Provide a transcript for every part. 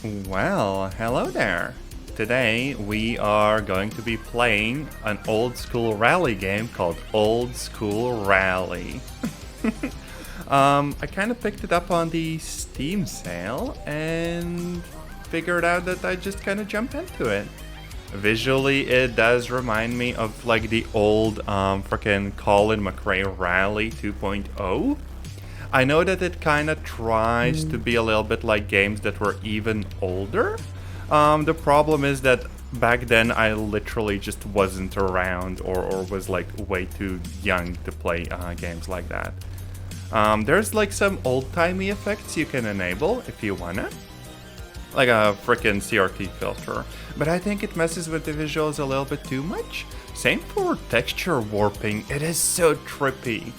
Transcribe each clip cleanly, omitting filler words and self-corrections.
Well, hello there. Today we are going to be playing an old school rally game called Old School Rally. I kind of picked it up on the Steam sale and figured out that I just kind of jump into it. Visually, it does remind me of like the old frickin' Colin McRae Rally 2.0. I know that it kind of tries to be a little bit like games that were even older. The problem is that back then I literally just wasn't around or was like way too young to play games like that. There's like some old-timey effects you can enable if you wanna. Like a frickin' CRT filter. But I think it messes with the visuals a little bit too much. Same for texture warping, it is so trippy.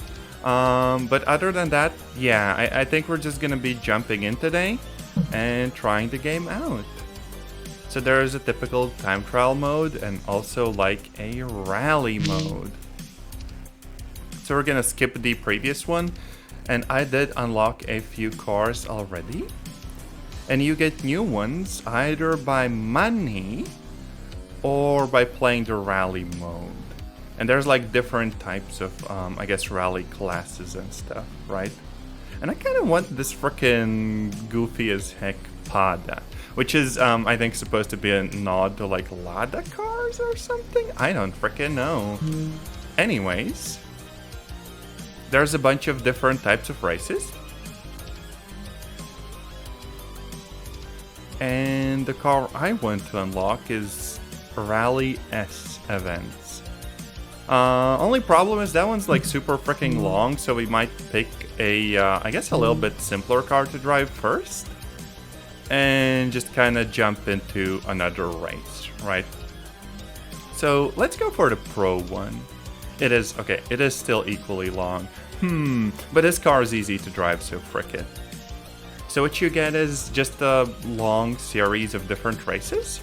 But other than that, yeah, I think we're just gonna be jumping in today and trying the game out. So there is a typical time trial mode and also like a rally mode. So we're gonna skip the previous one, and I did unlock a few cars already. And you get new ones either by money or by playing the rally mode. And there's like different types of, I guess, rally classes and stuff, right? And I kind of want this frickin' goofy as heck Pada, which is, I think, supposed to be a nod to like Lada cars or something? I don't frickin' know. Anyways, there's a bunch of different types of races. And the car I want to unlock is Rally S Events. Only problem is that one's like super freaking long, so we might pick a, I guess a little bit simpler car to drive first. And just kind of jump into another race, right? So let's go for the Pro one. It is still equally long. But this car is easy to drive, so frick it. So what you get is just a long series of different races.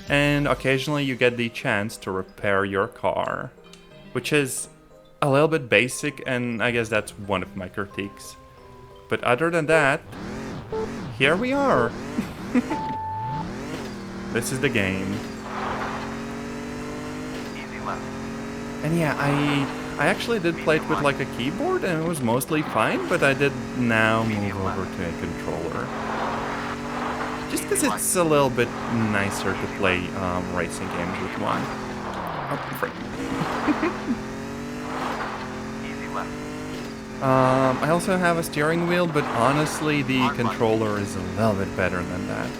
And occasionally you get the chance to repair your car, which is a little bit basic, and I guess that's one of my critiques. But other than that, here we are. This is the game. And yeah, I actually did play it with like a keyboard and it was mostly fine, but I did now move over to a controller. Just because it's a little bit nicer to play racing games with one. Oh, frick. I also have a steering wheel, but honestly the controller is a little bit better than that.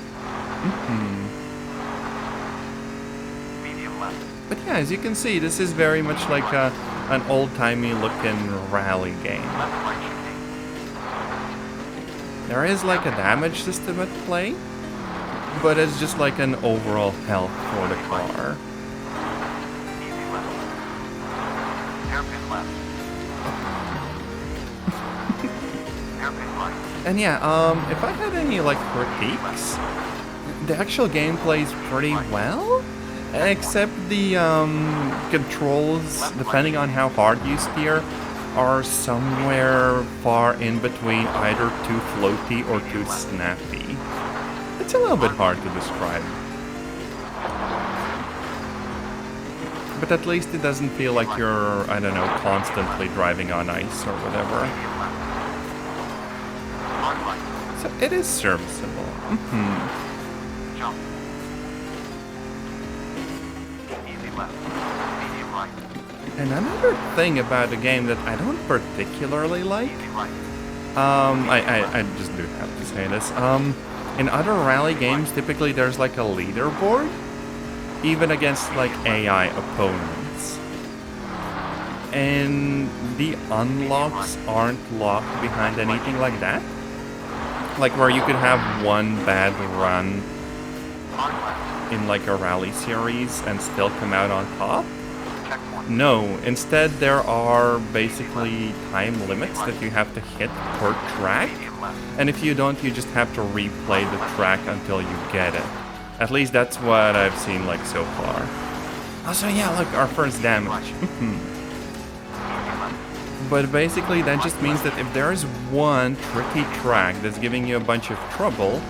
But yeah, as you can see, this is very much like an old-timey looking rally game. There is like a damage system at play, but it's just like an overall health for the car. And yeah, if I had any like critiques, the actual game plays pretty well. Except the controls, depending on how hard you steer, are somewhere far in between either too floaty or too snappy. It's a little bit hard to describe. But at least it doesn't feel like you're, I don't know, constantly driving on ice or whatever. So it is serviceable. And another thing about the game that I don't particularly like, I just do have to say this, in other rally games typically there's like a leaderboard, even against like AI opponents. And the unlocks aren't locked behind anything like that. Like where you could have one bad run in like a rally series and still come out on top. No, instead there are basically time limits that you have to hit per track, and if you don't, you just have to replay the track until you get it. At least that's what I've seen like so far. Also, yeah, look, our first damage. But basically that just means that if there is one tricky track that's giving you a bunch of trouble,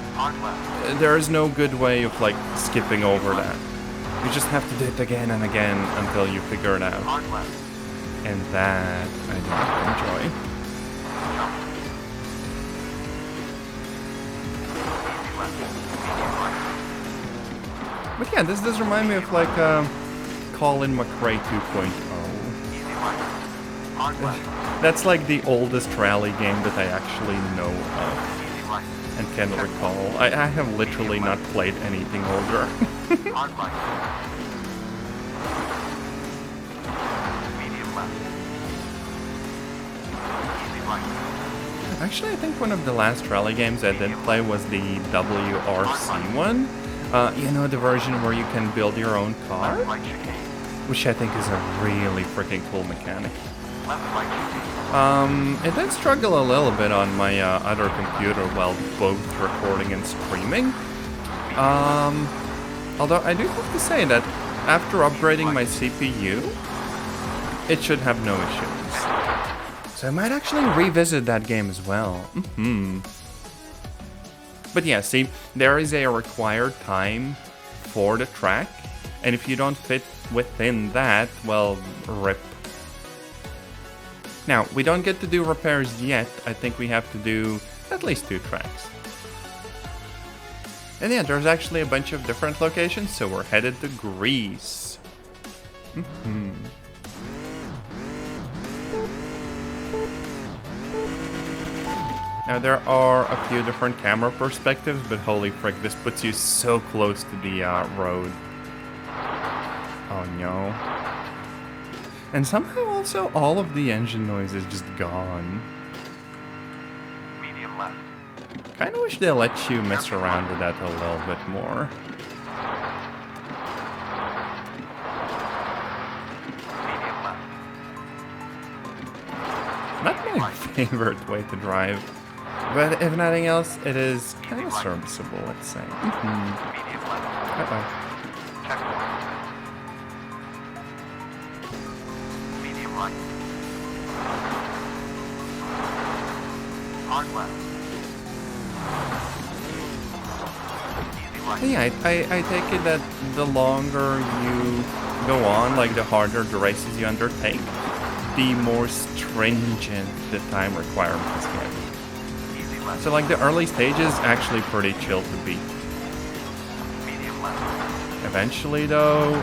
there is no good way of like skipping over that. You just have to do it again and again until you figure it out. And that I do not enjoy. But yeah, this does remind me of like Colin McRae 2.0. That's like the oldest rally game that I actually know of and can recall. I have literally not played anything older. Actually, I think one of the last rally games I did play was the WRC one. You know, the version where you can build your own car? Which I think is a really freaking cool mechanic. It did struggle a little bit on my other computer while both recording and streaming. Although I do have to say that after upgrading my CPU, it should have no issues. So I might actually revisit that game as well. But yeah, see, there is a required time for the track, and if you don't fit within that, well, rip. Now, we don't get to do repairs yet. I think we have to do at least 2 tracks. And yeah, there's actually a bunch of different locations, so we're headed to Greece. Now, there are a few different camera perspectives, but holy frick, this puts you so close to the road. Oh no. And somehow also all of the engine noise is just gone. Medium left. Kinda wish they let you mess around with that a little bit more. Medium left. Not my favorite way to drive. But if nothing else, it is kind of serviceable, let's say. Medium left. Uh-oh. Checkpoint. Medium right. Hard left. Easy right. Yeah, I take it that the longer you go on, like the harder the races you undertake, the more stringent the time requirements get. Easy left. So like the early stages, actually pretty chill to beat. Medium left. Eventually though,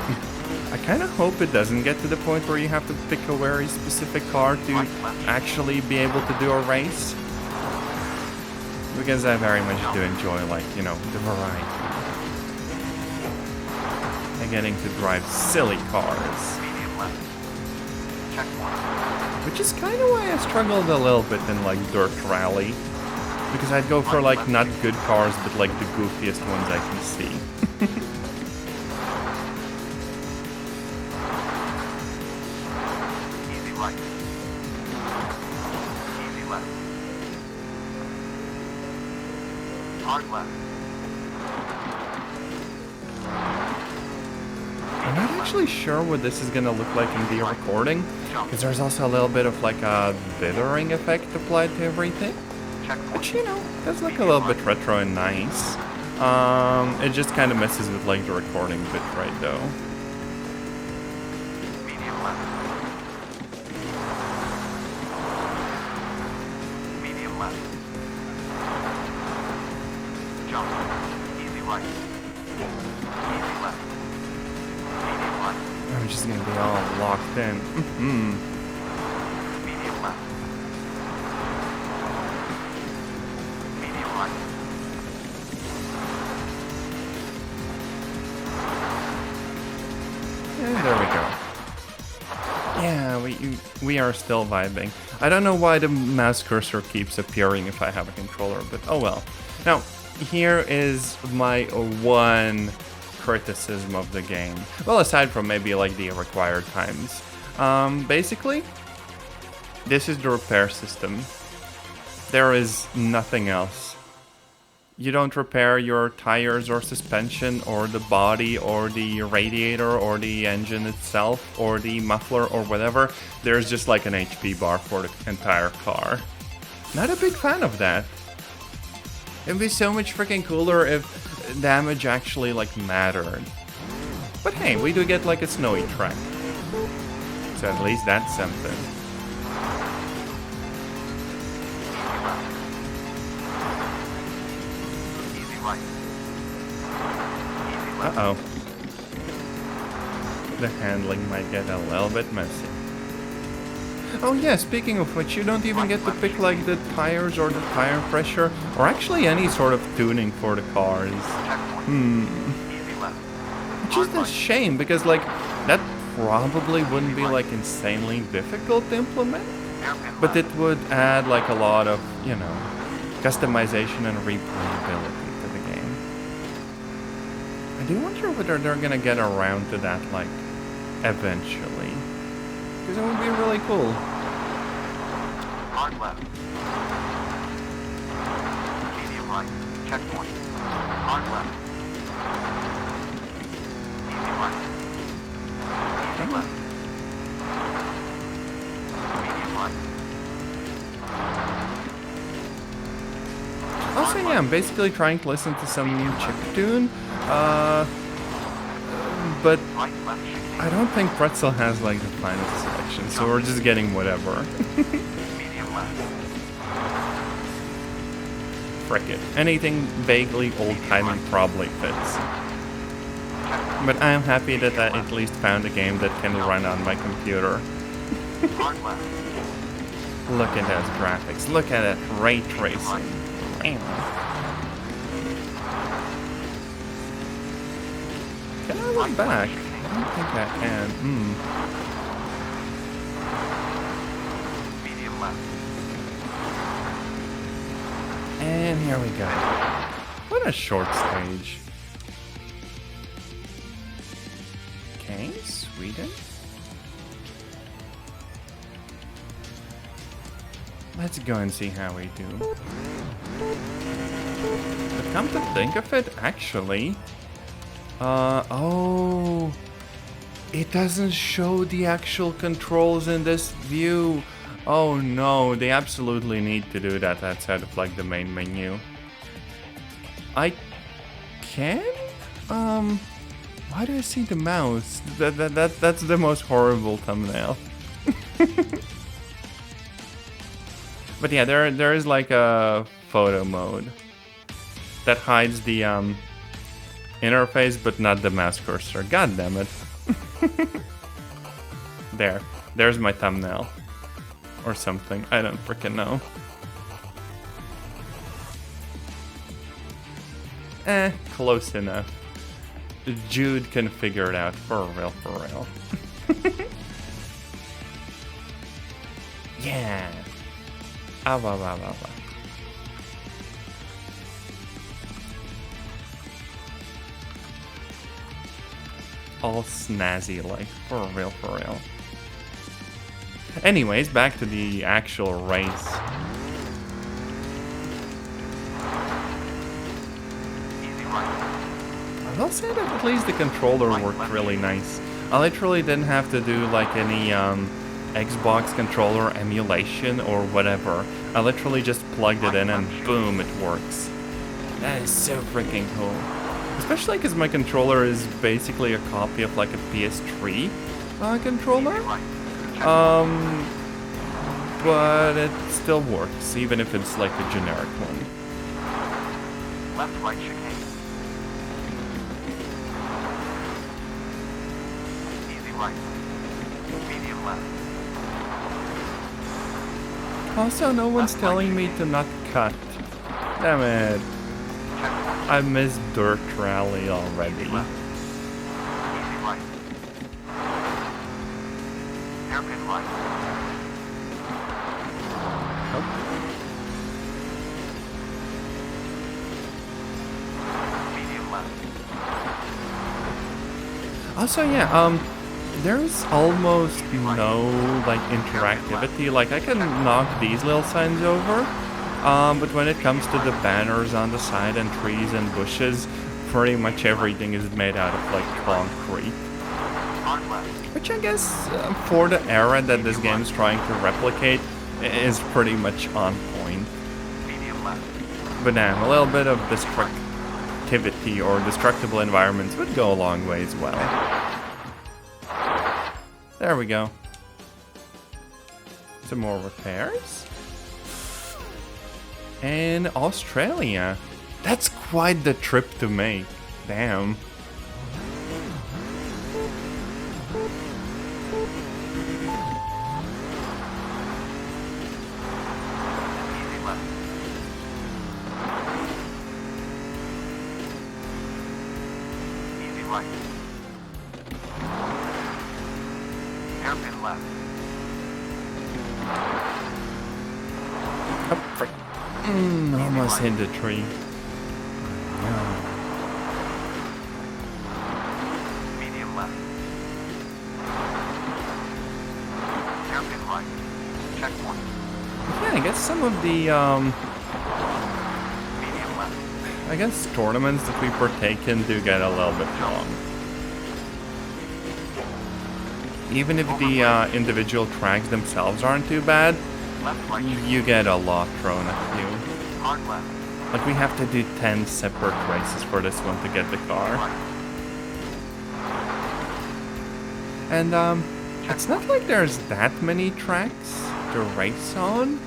I kind of hope it doesn't get to the point where you have to pick a very specific car to actually be able to do a race. Because I very much do enjoy, like, you know, the variety. And getting to drive silly cars. Medium left. Checkpoint. Which is kind of why I struggled a little bit in, like, Dirt Rally. Because I'd go for, like, not good cars, but, like, the goofiest ones I can see. Easy right. Easy left. Hard left. I'm not actually sure what this is gonna look like in the recording, because there's also a little bit of like a dithering effect applied to everything, Checkpoint. which, you know, does look a little bit retro and nice. It just kind of messes with like the recording bit right though. Medium left. Medium left. Jump. Easy right. Easy left. Medium right. I'm just gonna be all locked in. Medium left. Medium right. And there we go. Yeah, we are still vibing. I don't know why the mouse cursor keeps appearing if I have a controller, but oh well. Now, here is my one criticism of the game. Well, aside from maybe like the required times. Basically, this is the repair system. There is nothing else. You don't repair your tires or suspension or the body or the radiator or the engine itself or the muffler or whatever. There's just like an HP bar for the entire car. Not a big fan of that. It'd be so much freaking cooler if damage actually like mattered. But hey, we do get like a snowy track. So at least that's something. Easy right. Easy left. Uh-oh. The handling might get a little bit messy. Oh yeah, speaking of which, you don't even get to pick like the tires or the tire pressure, or actually any sort of tuning for the cars. Checkpoint. Easy left. Which is a shame, because like, that probably wouldn't be like insanely difficult to implement, Hairpin but left. it would add like a lot of, you know, customization and replayability to the game. I do wonder whether they're gonna get around to that like, eventually. Because it would be really cool. Hard left. Medium right. Checkpoint. Hard left. Easy right. Easy left. Medium right. Also, yeah, I'm basically trying to listen to some chiptune, but Right, left, chicane. I don't think Pretzel has like the finest selection, so we're just getting whatever. Medium left. Frick it. Anything vaguely old-timey probably fits. But I am happy that I at least found a game that can run on my computer. Hard left. Look at those graphics. Look at that ray tracing. Can I look back? I don't think I can. Medium left. And here we go. What a short stage. Okay, Sweden. Let's go and see how we do. But come to think of it, actually... oh... It doesn't show the actual controls in this view. Oh no, they absolutely need to do that outside of like the main menu. I can? Why do I see the mouse? That's the most horrible thumbnail. But yeah, there is like a photo mode that hides the interface, but not the mouse cursor. God damn it. There's my thumbnail. Or something. I don't freaking know. Close enough. Jude can figure it out for real, for real. Yeah. Ah, bah, bah, bah, bah. All snazzy like, for real, for real. Anyways, back to the actual race. Easy right. I will say that at least the controller worked really nice. I literally didn't have to do like any Xbox controller emulation or whatever. I literally just plugged it in and boom, it works. That is so freaking cool. Especially because my controller is basically a copy of like a PS3 controller. Easy right. But it still works, even if it's like a generic one. Left, right, chicane. Easy right. Medium left. Also, no one's telling me to not cut. Damn it. Checkpoint. I missed Dirt Rally already. Easy left. Easy right. Hairpin right. Medium left. Also, yeah, there's almost no, like, interactivity. Like, I can knock these little signs over, but when it comes to the banners on the side and trees and bushes, pretty much everything is made out of, like, concrete. Hard left. Which I guess, for the era that this game is trying to replicate, is pretty much on point. Medium left. But now, a little bit of destructivity or destructible environments would go a long way as well. There we go. Some more repairs. And Australia. That's quite the trip to make. Damn. Easy right. Hairpin left. Oh, frick. Almost hit the tree. Medium left. Hairpin right. Checkpoint. Yeah, I guess some of the Medium left. I guess tournaments that we partake in do get a little bit long. Even if the individual tracks themselves aren't too bad, Left right. you get a lot thrown at you. Hard left. Like we have to do 10 separate races for this one to get the car. Right. And it's not like there's that many tracks to race on,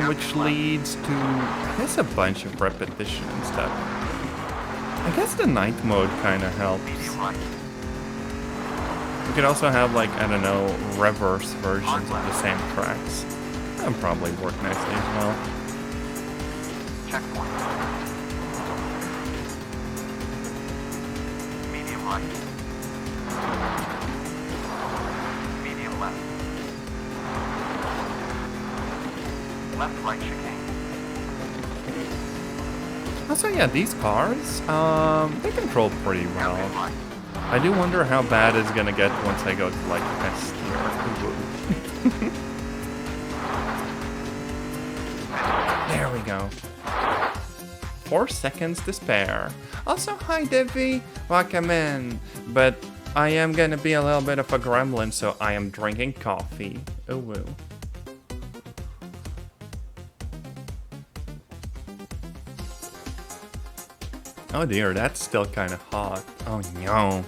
which leads to, I guess, a bunch of repetition and stuff. I guess the night mode kind of helps. Medium right. We could also have, like, I don't know, reverse versions of the same tracks. That would probably work nicely as well. Checkpoint. Medium right. Medium left. Left right chicane. Also, yeah, these cars, they control pretty well. Hairpin right. I do wonder how bad it's gonna get once I go to, like, S tier. There we go. 4 seconds to spare. Also, hi Devi, welcome in. But I am gonna be a little bit of a gremlin, so I am drinking coffee. Oh woo. Oh dear, that's still kind of hot. Oh no.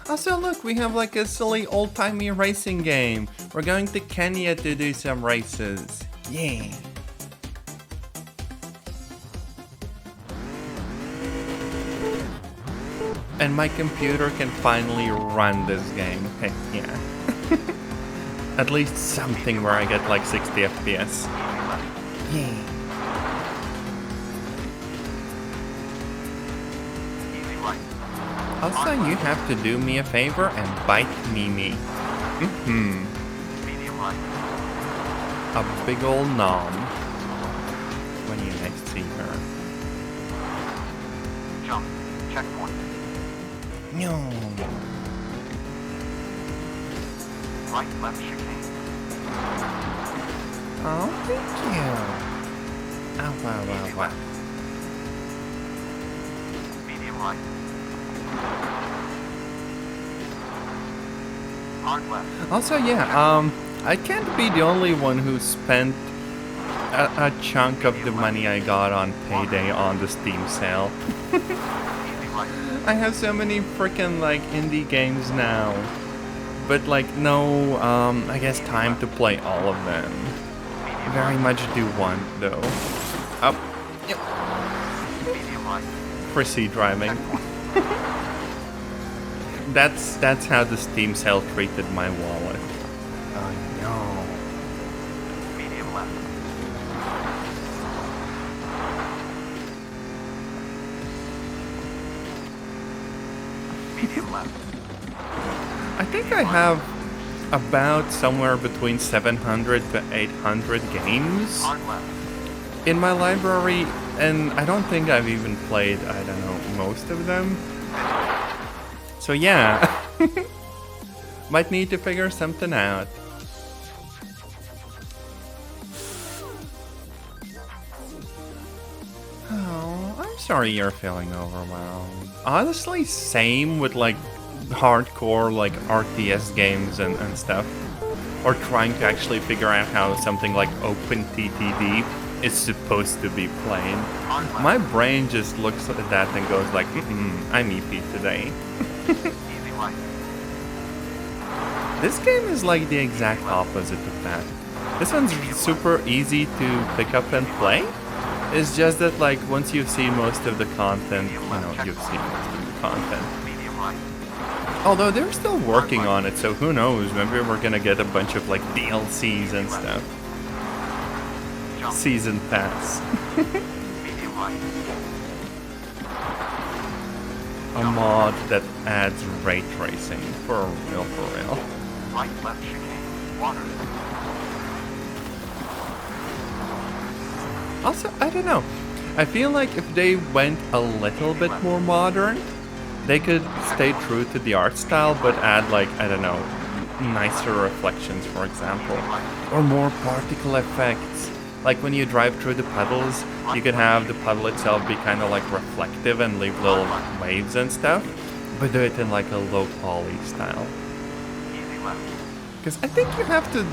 Also, look, we have like a silly old-timey racing game. We're going to Kenya to do some races. Yeah. And my computer can finally run this game. Heck yeah. At least something where I get like 60 FPS. Yeah. Easy right. Also, you have to do me a favor and bite Mimi. Mm-hmm. Medium right. A big ol' nom. When you next see her. Jump. Checkpoint. No. Right left chicane. Oh, thank you. Oh, wow, wow, wow. Medium right. Hard left. Also, yeah, I can't be the only one who spent a chunk of the money I got on payday on the Steam sale. Easy right. I have so many freaking like indie games now, but like no, I guess time to play all of them. Very much do want though. Up, yep. Medium right. Proceed driving. That's how the Steam sale treated my wallet. Oh no. Medium left. Medium left. I think I have about somewhere between 700 to 800 games Hard left. in my library, and I don't think I've even played, I don't know, most of them. So yeah, might need to figure something out. Oh, I'm sorry you're feeling overwhelmed. Honestly, same with like hardcore like RTS games and stuff. Or trying to actually figure out how something like OpenTTD is supposed to be playing. My brain just looks at that and goes like, I'm EP today. Easy right. This game is like the exact opposite of that. This one's super easy to pick up and play. It's just that like once you've seen most of the content, you've seen most of the content. Medium right. Although they're still working on it, so who knows, maybe we're gonna get a bunch of like DLCs and stuff. Jump. Season pass. Medium right. A mod that adds ray tracing. For real, for real. Right, left chicane. Water. Also, I don't know. I feel like if they went a little bit more modern, they could stay true to the art style, but add like, I don't know, nicer reflections, for example. Or more particle effects. Like when you drive through the puddles, you could have the puddle itself be kind of like reflective and leave little waves and stuff, but do it in like a low poly style. Easy left. Because I think you have to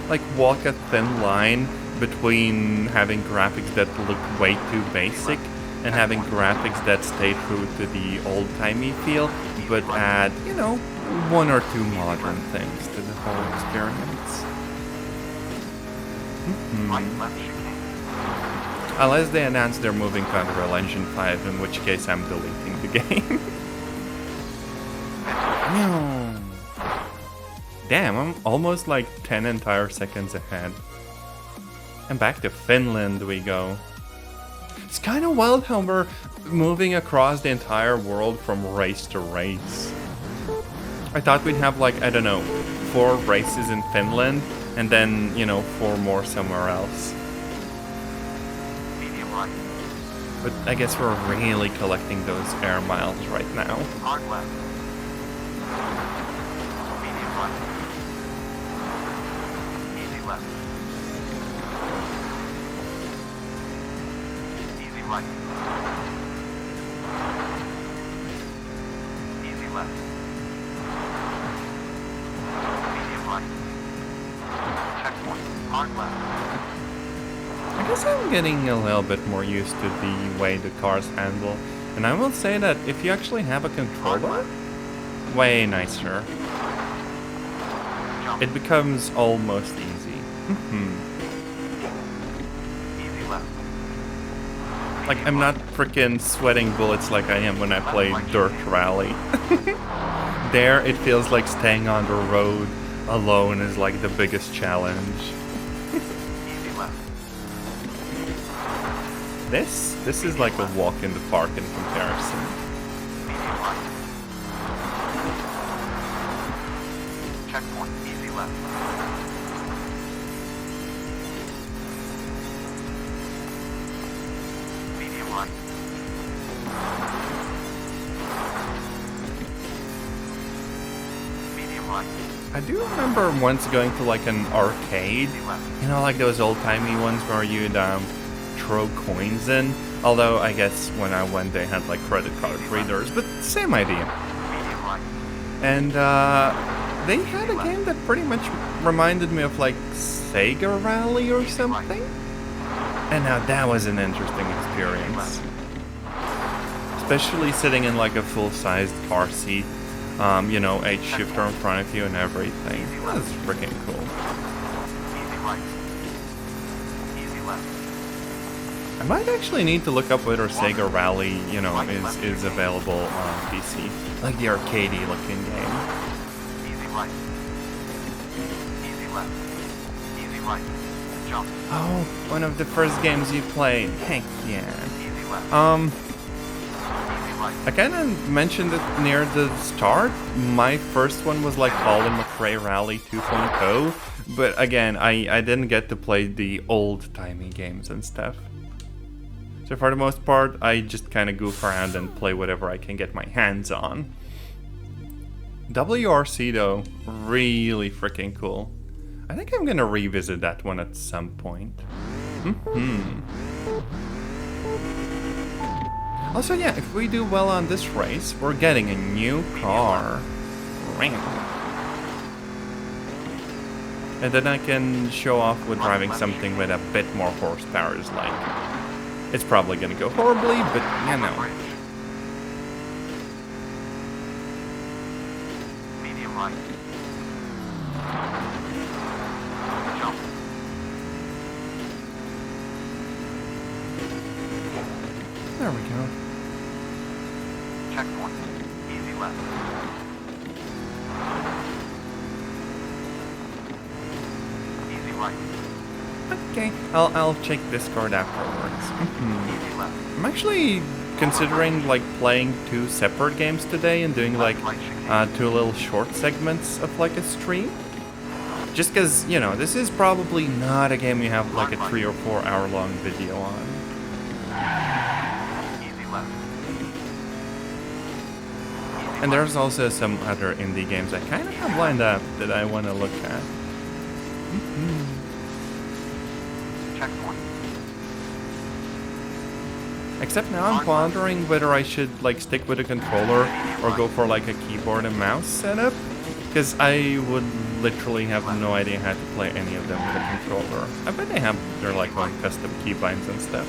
like walk a thin line between having graphics that look way too basic and having graphics that stay true to the old-timey feel, but add, one or two modern things to the whole experience. Right, left chicane. Unless they announce they're moving to Unreal Engine 5, in which case I'm deleting the game. Damn, I'm almost like 10 entire seconds ahead. And back to Finland we go. It's kind of wild how we're moving across the entire world from race to race. I thought we'd have like, I don't know, 4 races in Finland, and then, 4 more somewhere else. Medium right. But I guess we're really collecting those air miles right now. Hard left. Medium right. Easy left. Easy right. Easy left. Medium right. Checkpoint. Hard left. I guess I'm getting a little bit more used to the way the cars handle. And I will say that if you actually have a controller, way nicer. Jump. It becomes almost easy. Easy left. Like, I'm not freaking sweating bullets like I am when I play Dirt Rally. There, it feels like staying on the road alone is like the biggest challenge. Easy left. This is like a walk in the park in comparison. Medium right. Checkpoint. Easy left. Medium right. Medium right. I do remember once going to like an arcade, Easy left. like those old-timey ones where you'd throw coins in. Although I guess when I went they had like credit card readers, but same idea. Medium right. And they had a game that pretty much reminded me of like Sega Rally or something. And now that was an interesting experience. Especially sitting in like a full-sized car seat. 8 shifter in front of you and everything. That was freaking cool. Easy right. Easy left. I might actually need to look up whether Sega Rally, is available on PC. Like the arcadey looking game. Easy right. Easy left. Easy right. Jump. Oh, one of the first games you played. Heck yeah. Easy left. Easy right. I kind of mentioned it near the start. My first one was like Colin McRae Rally 2.0, but again, I didn't get to play the old-timey games and stuff. So for the most part, I just kind of goof around and play whatever I can get my hands on. WRC though, really freaking cool. I think I'm gonna revisit that one at some point. Also, yeah, if we do well on this race, we're getting a new car. And then I can show off with driving something with a bit more horsepower. Is like, it's probably gonna go horribly, but you know. Medium right. Jump. There we go. Checkpoint. Easy left. Easy right. Okay, I'll check Discord afterwards. Easy left. I'm actually considering like playing 2 separate games today and doing like 2 little short segments of like a stream. Just because, you know, this is probably not a game you have like a 3 or 4 hour long video on. Easy left. And there's also some other indie games I kind of have lined up that I want to look at. Checkpoint. Except now I'm pondering whether I should like stick with a controller or go for like a keyboard and mouse setup. Because I would literally have no idea how to play any of them with a controller. I bet they have their like own custom keybinds and stuff.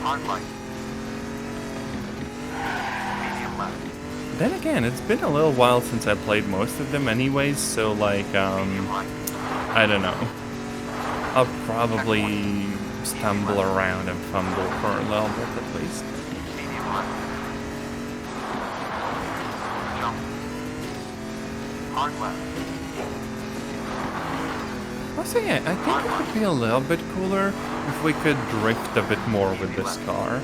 Hard right. Medium left. Then again, it's been a little while since I played most of them anyways, so like, Medium right. I don't know. I'll probably stumble around and fumble for a little bit at least. Medium left. Jump. Hard left. Also, yeah, I think it would be a little bit cooler if we could drift a bit more with this car.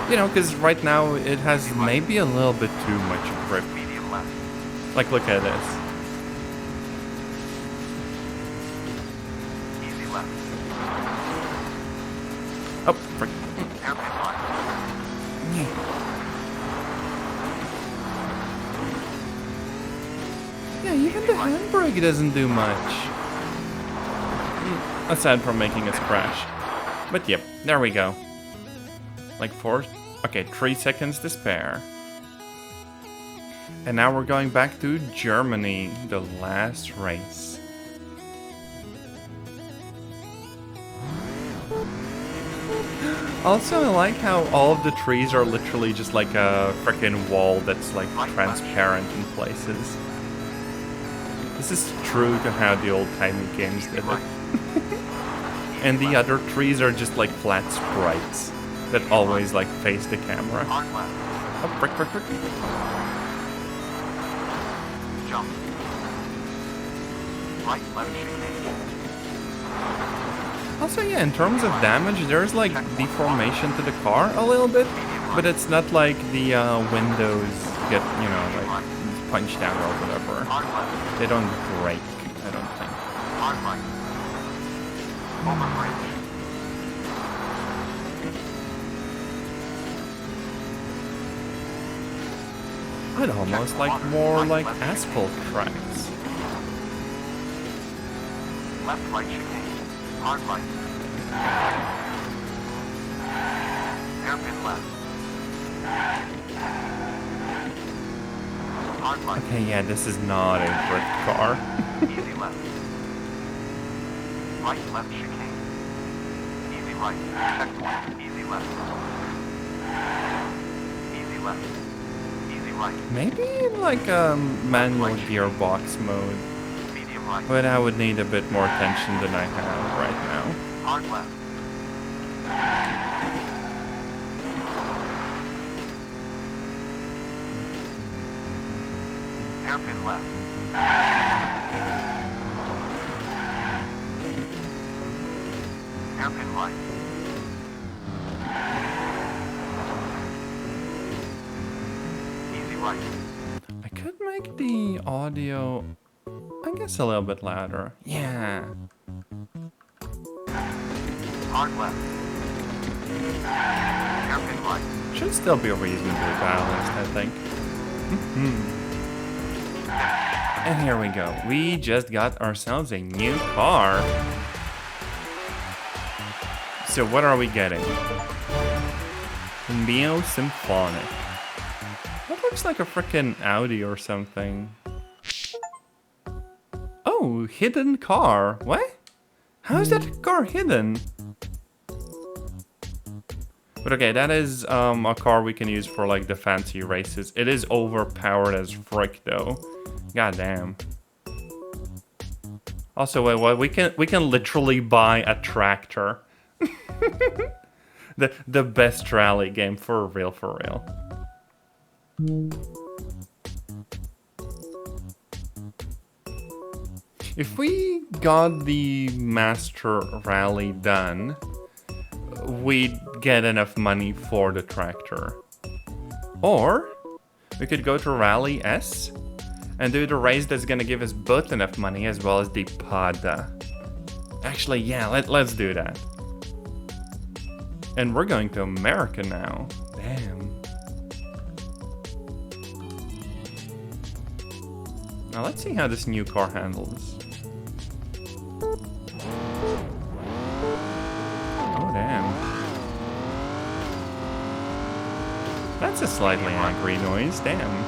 You know, because right now it has maybe a little bit too much grip. Medium left. Like, look at this. Easy left. Oh, frick. Hairpin right. Yeah, even the handbrake doesn't do much. Aside from making us crash. But yep, there we go. Like 3 seconds to spare. And now we're going back to Germany, the last race. Also, I like how all of the trees are literally just like a freaking wall that's like transparent in places. This is true to how the old-timey games did it. And the other trees are just like flat sprites that always like face the camera. Hard left. Oh, frick, frick, frick. Jump. Right left chicane. Also, yeah, in terms of damage, there's like deformation to the car a little bit, but it's not like the windows get, you know, like punched out or whatever. Hard left. They don't break, I don't think. Hard right. Over bridge. I'd almost like more like asphalt tracks. Left right chicane. Hard right. Hairpin left. Hard right. Okay, yeah, this is not a drift car. Easy left. Right left chicane. Easy right. Checkpoint. Easy left. Easy left. Easy right. Maybe in like a manual gearbox mode, Medium right. but I would need a bit more attention than I have right now. Hard left. Hairpin left. Hairpin right. Easy right. I could make the audio, I guess, a little bit louder. Yeah. Hard left. Hairpin right. Should still be reasonably balanced, I think. And here we go. We just got ourselves a new car. So what are we getting? Neo Symphonic. What looks like a freaking Audi or something. Oh, hidden car. What? How is that car hidden? But okay, that is a car we can use for like the fancy races. It is overpowered as frick though. God damn. Also, wait, what? We can literally buy a tractor. the best rally game for real, for real. If we got the Master Rally done, we'd get enough money for the tractor. Or we could go to Rally S and do the race that's gonna give us both enough money as well as the Pada. Actually, yeah, let's do that. And we're going to America now. Damn. Now let's see how this new car handles. Oh, damn. That's a slightly angry noise, damn.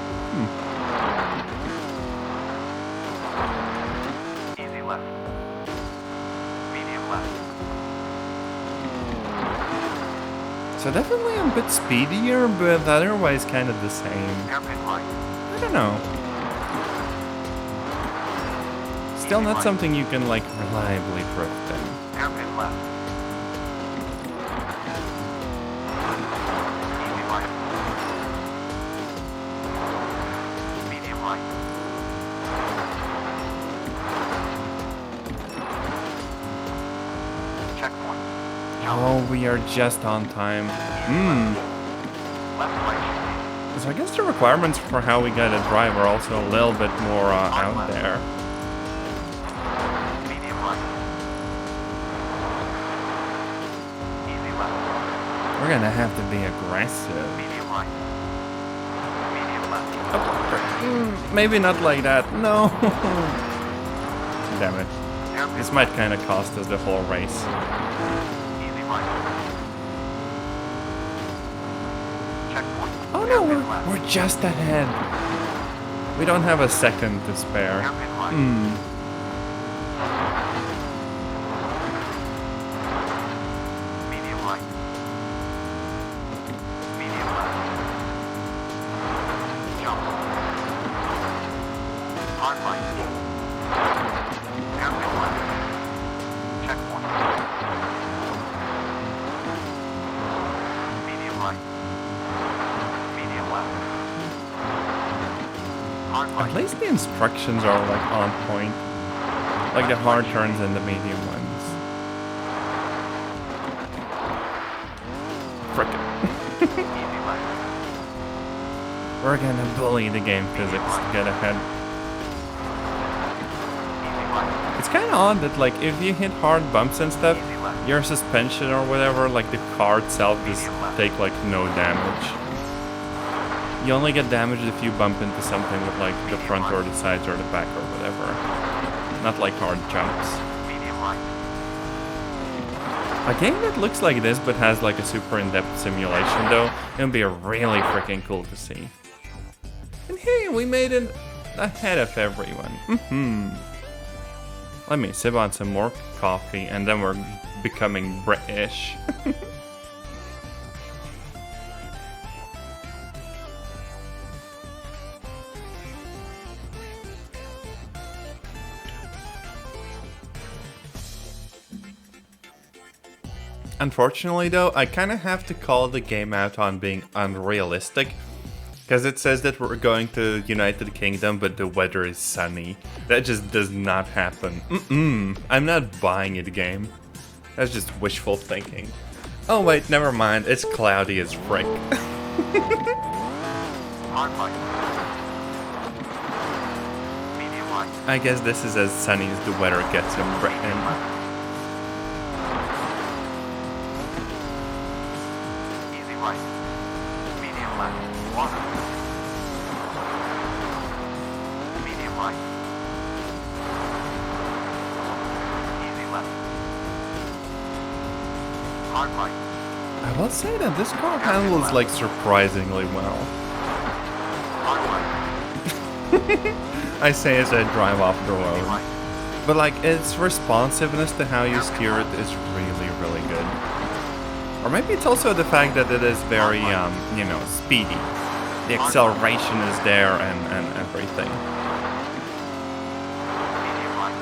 Easy left. Medium left. So definitely a bit speedier, but otherwise kind of the same. Hairpin right. I don't know. Still not something you can like reliably drift in. Hairpin left. Easy right. Medium right. Checkpoint. Oh, we are just on time. Left right. So I guess the requirements for how we get a drive are also a little bit more out there. Medium right. Easy left. We're gonna have to be aggressive. Medium right. Medium left. Maybe not like that. No. Damn it. Hairpin This might kind of cost us the whole race. easy right. Checkpoint. Oh no, Hairpin left. we're just ahead. We don't have a second to spare. Hairpin right. Medium right. Medium left. Jump. Hard right. Hairpin left. Checkpoint. Medium right. Medium left. Hard At right. least the instructions are like on point. Like the hard turns and the medium ones. Frickin'. Easy left. We're gonna bully the game physics to get ahead. Easy right. It's kinda odd that like if you hit hard bumps and stuff, Easy left. your suspension or whatever, like the car itself just take like no damage. You only get damaged if you bump into something with like the front or the sides or the back or whatever. Not like hard jumps. Medium right. A game that looks like this but has like a super in-depth simulation though, it would be really freaking cool to see. And hey, we made it ahead of everyone. Let me sip on some more coffee and then we're becoming British. Unfortunately though, I kind of have to call the game out on being unrealistic. Because it says that we're going to United Kingdom, but the weather is sunny. That just does not happen. I'm not buying it, game. That's just wishful thinking. Oh wait, never mind. It's cloudy as frick. Hard right. Medium right. I guess this is as sunny as the weather gets in Britain. Easy right. Medium left. Water. Medium right. Easy left. Hard right. I will say that this car handles like surprisingly well. I say as I drive off the Easy road. right. But like, its responsiveness to how you steer it is really, really good. Or maybe it's also the fact that it is very, you know, speedy. The acceleration is there and everything. Medium right.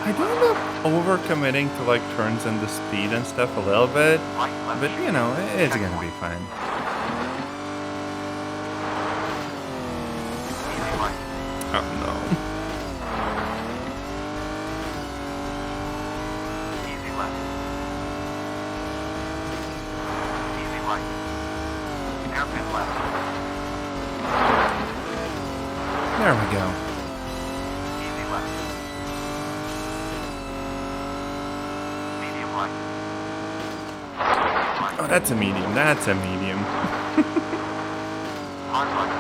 I do end up overcommitting to like turns and the speed and stuff a little bit, Right, left. but you know, it's gonna be fine. Easy right. Oh no. Easy left. Easy right. Hairpin left. There we go. Easy left. Medium right. Medium right. Oh, that's a medium. That's a medium. Hard right.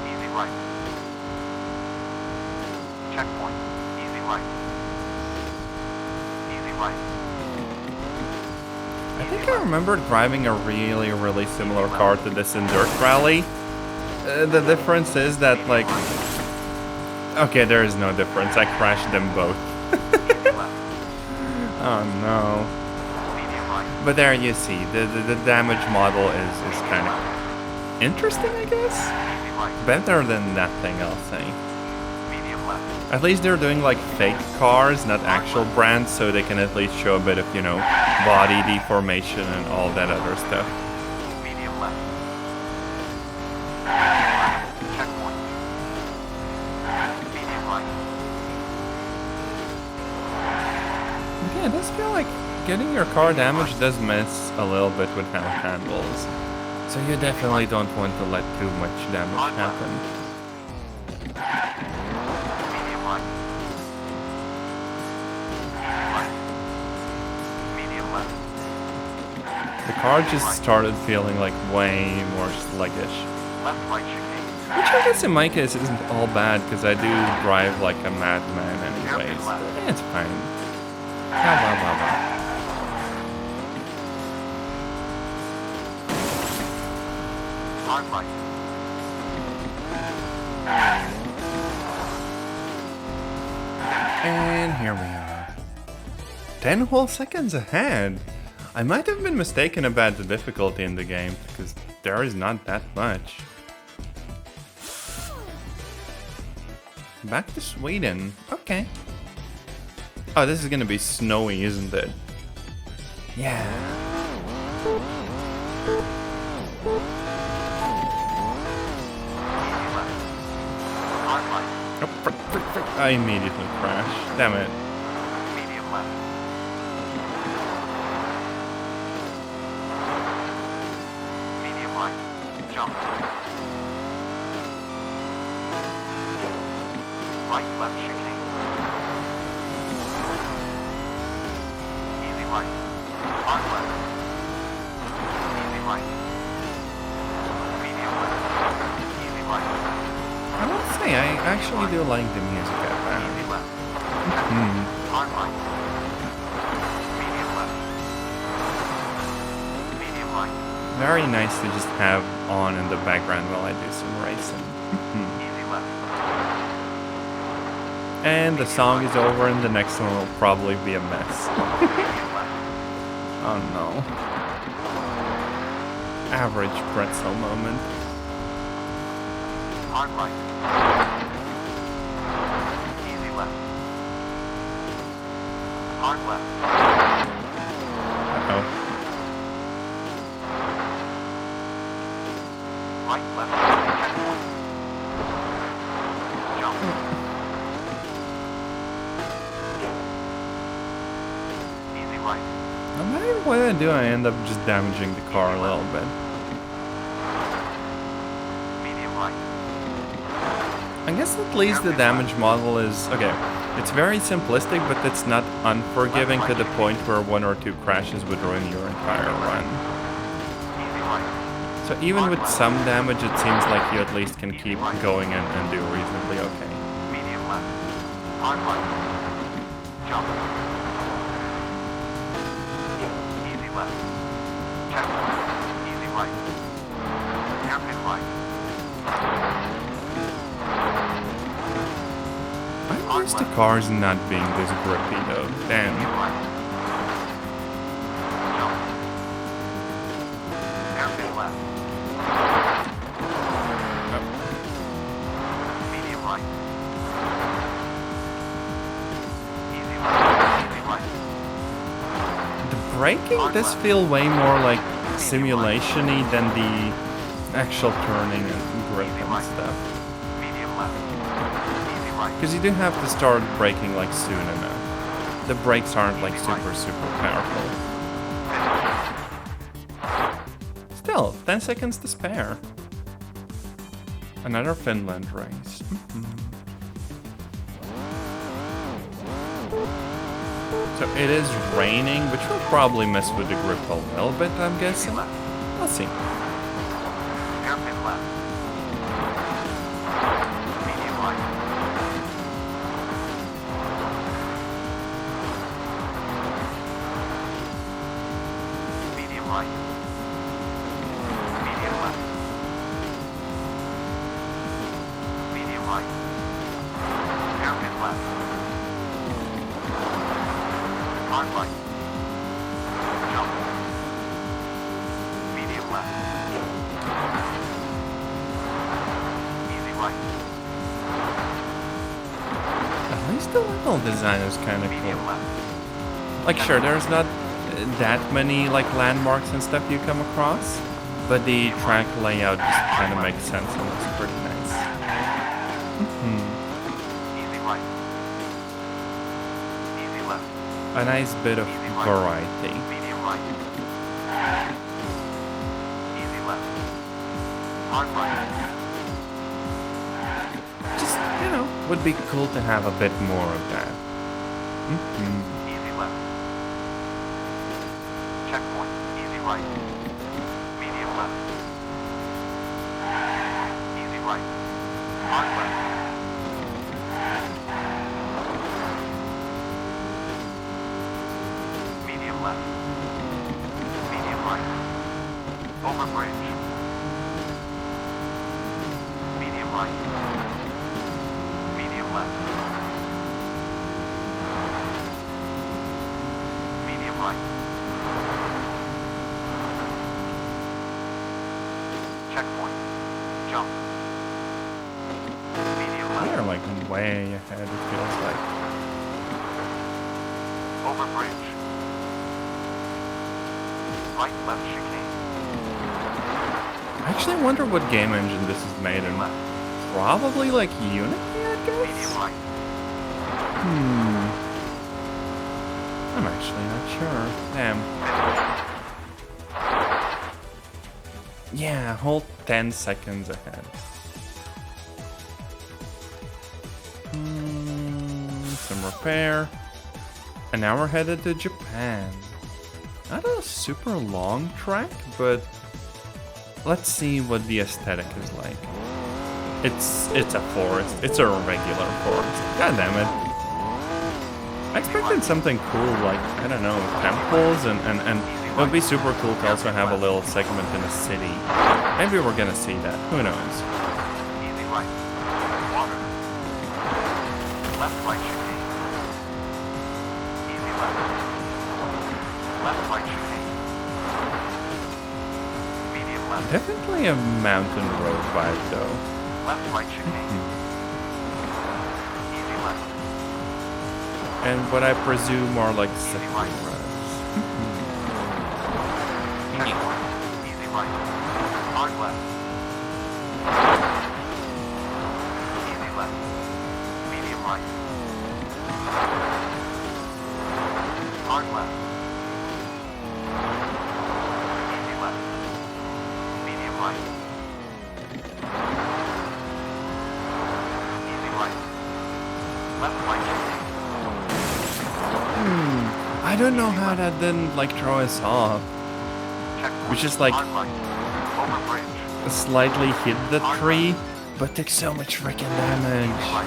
Easy right. Checkpoint. Easy right. Easy right. I think I remember driving a really, really similar car to this in Dirt Rally. The difference is that, like... Okay, there is no difference. I crashed them both. Easy left. Oh no. Medium right. But there you see, the damage model is kind of interesting, I guess? Easy right. Better than nothing, I'll say. Medium left. At least they're doing like fake cars, not actual brands, so they can at least show a bit of, you know, body deformation and all that other stuff. Medium left. Checkpoint. Medium right. Yeah, it does feel like getting your car damaged does mess a little bit with how it handles. So you definitely don't want to let too much damage happen. Medium right. Right. Medium left. The car just started feeling like way more sluggish. Left right chicane. Which I guess in my case isn't all bad, because I do drive like a madman anyways. But it's fine. Blah, blah, blah, blah. Hard right. And here we are. 10 whole seconds ahead. I might have been mistaken about the difficulty in the game, because there is not that much. Back to Sweden. Okay. Oh, this is gonna be snowy, isn't it? Yeah. Easy left. Hard right. Oh, frick, frick, frick. I immediately crashed. Damn it. Medium left. Medium right. Jump. Right left chicane. Easy right. Hard left. Easy right. Medium left. Easy right. I will say, I actually do like the music at that. Easy left. Hmm. Hard right. Medium left. Medium right. Very nice to just have on in the background while I do some racing. Easy left. And the song is over and the next one will probably be a mess. Medium left. Oh no. Average pretzel moment. Hard right. Easy left. Hard left. Uh-oh. Right left. Checkpoint. Jump. Easy right. No matter what I do, I end up just damaging the car a little bit. Medium right. I guess at least the damage model is... Okay, it's very simplistic, but it's not unforgiving to the point where one or two crashes would ruin your entire run. Easy right. So even with some damage, it seems like you at least can keep going and do reasonably okay. Medium left. Hard right. Jump. Easy left. Checkpoint. right. Hairpin right. I'm used to cars not being this grippy though. Damn. Medium right. Jump. Hairpin left. Medium right. Easy left. Easy right. The braking does feel way more like simulation-y than the actual turning and grip and stuff. Medium left. Easy right. Because you do have to start braking like soon enough. The brakes aren't like super powerful. Still, 10 seconds to spare. Another Finland race. So it is raining, which will probably mess with the grip a little bit, I'm guessing. We'll see. Hairpin left. Medium right. Medium right. Medium left. Medium right. Hairpin left. Hard right. Jump. Medium left. Easy right. At least the level design is kind of Medium cool. left. Like, sure, there's not that many like landmarks and stuff you come across, but the track layout just kind of makes sense and looks pretty nice. Easy right. Easy left. A nice bit of variety. Medium right. Easy left. Hard right. Just, you know, would be cool to have a bit more of that. Easy left. Checkpoint. Easy right. Medium left. Easy right. Hard left. Medium left. Medium right. Over bridge. Medium right. Medium left. Medium right. Checkpoint. Jump. Medium left. They're like way ahead, it feels like. Over bridge. Right, left chicane. I actually wonder what game engine this is made in. Left. Probably like Unity, I Medium guess? right. I'm actually not sure. Damn. Yeah, whole 10 seconds ahead. Some repair. And now we're headed to Japan. Not a super long track, but let's see what the aesthetic is like. It's a forest. It's a regular forest. God damn it. I expected something cool like, I don't know, temples and it would be super cool to also have a little segment in a city. Maybe we're gonna see that. Who knows? Easy right. Water. Left, right chicane. Easy left. Left, right chicane. Medium left. Definitely a mountain road vibe though. Left, right chicane. Easy left. And what I presume are like Easy second right. runs. Checkpoint. Easy right. Hard left. Easy left. Medium right. Hard left. Easy left. Medium right. Easy right. Left, right chicane. I don't know how that didn't like throw us off. Checkpoint. We just like Hard right. Over bridge. slightly hit the tree, but took so much freaking damage. Right.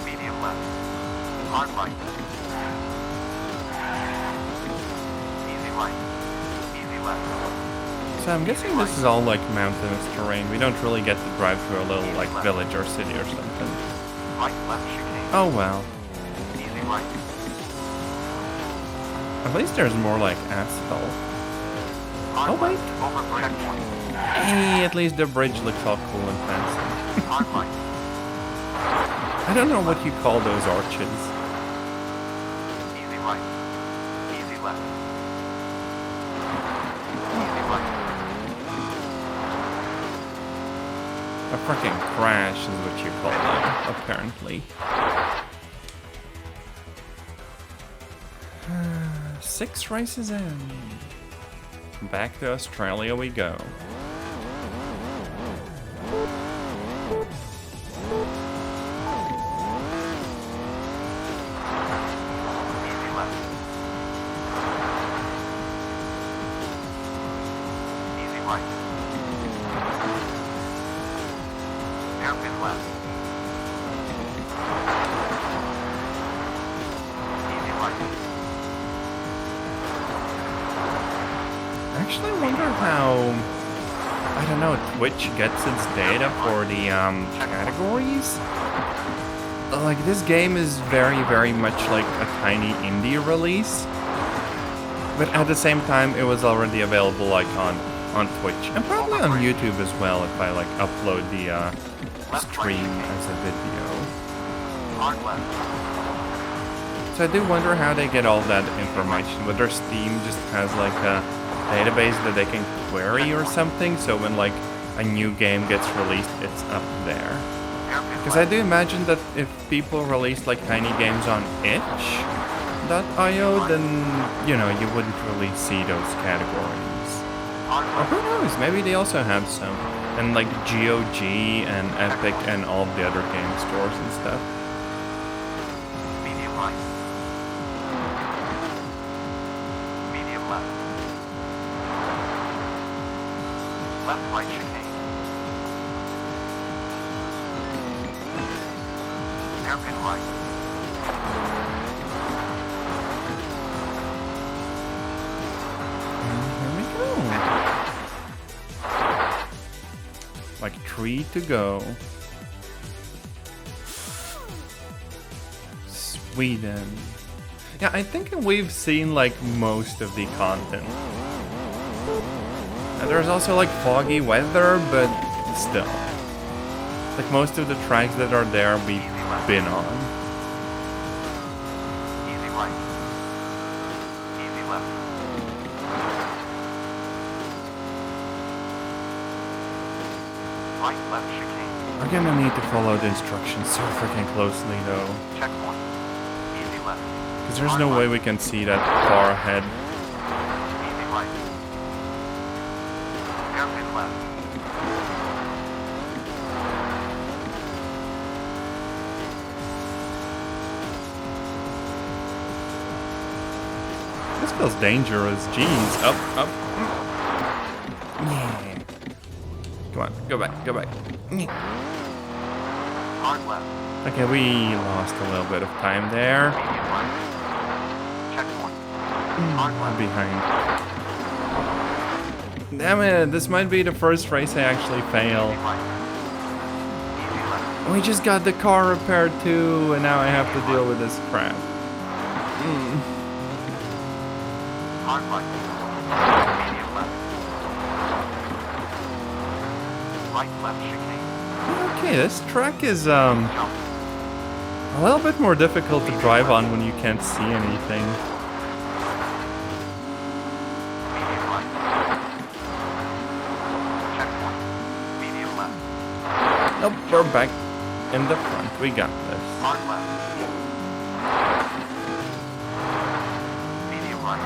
Medium left. Hard right. Easy right. Easy left. left. So I'm guessing this is all like mountainous terrain. We don't really get to drive through a little like village or city or something. Right, left, chicane. Oh well. Easy right. At least there's more like asphalt. Hard Oh wait. left, over checkpoint. Hey, at least the bridge looks all cool and fancy. Hard right. I don't know what you call those arches. Easy right. Easy left. Easy right. A freaking crash is what you call them, apparently. 6 races in. Back to Australia we go. Easy left. Easy right. Hairpin left. Easy right. I actually wonder how, I don't know, Twitch gets its data for the categories. Like, this game is very, very much like a tiny indie release. But at the same time, it was already available like on Twitch. And probably on YouTube as well if I like upload the stream as a video. Hard left. So I do wonder how they get all that information. Whether Steam just has like a database that they can query or something, so when like a new game gets released, it's up there. Because I do imagine that if people release like tiny games on itch.io, then, you know, you wouldn't really see those categories. Or who knows, maybe they also have some. And like GOG and Epic and all the other game stores and stuff. Medium right. Medium left. Left right chicane. Hairpin right. And here we go. Like 3 to go. Sweden. Yeah, I think we've seen like most of the content. And there's also like foggy weather, but still. Like most of the tracks that are there we've been on. Easy right. Easy left. Right, left chicane. We're gonna need to follow the instructions so freaking closely though. Checkpoint. Easy left. Because there's no way we can see that far ahead. Easy right. Hairpin left. This feels dangerous. Jeez. Up. Yeah. Come on, go back. Hard left. Okay, we lost a little bit of time there. Medium right. Checkpoint. Hard I'm left. behind. Damn it, this might be the first race I actually fail. Easy right. Easy left. We just got the car repaired too, and now I have to deal with this crap. Hard right. Medium left. Right, left chicane. Okay, this track is Jump. a little bit more difficult to drive on when you can't see anything. Medium right. Checkpoint. Medium left. Nope, we're back in the front. We got this. Hard left. Medium right.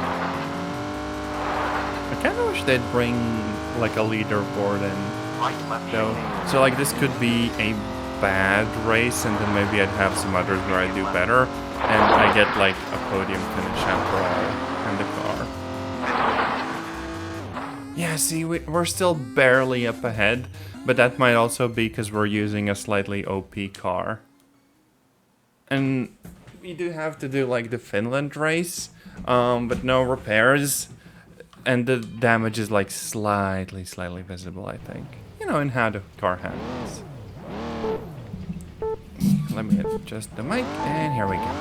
I kind of wish they'd bring like a leaderboard in. Right, left So, chicane. so like this could be a bad race, and then maybe I'd have some others where I do better, and I get like a podium finish after all in the car. Yeah, see, we're still barely up ahead, but that might also be because we're using a slightly OP car. And we do have to do like the Finland race, but no repairs. And the damage is like slightly visible, I think. You know, in how the car handles. Let me adjust the mic, and here we go.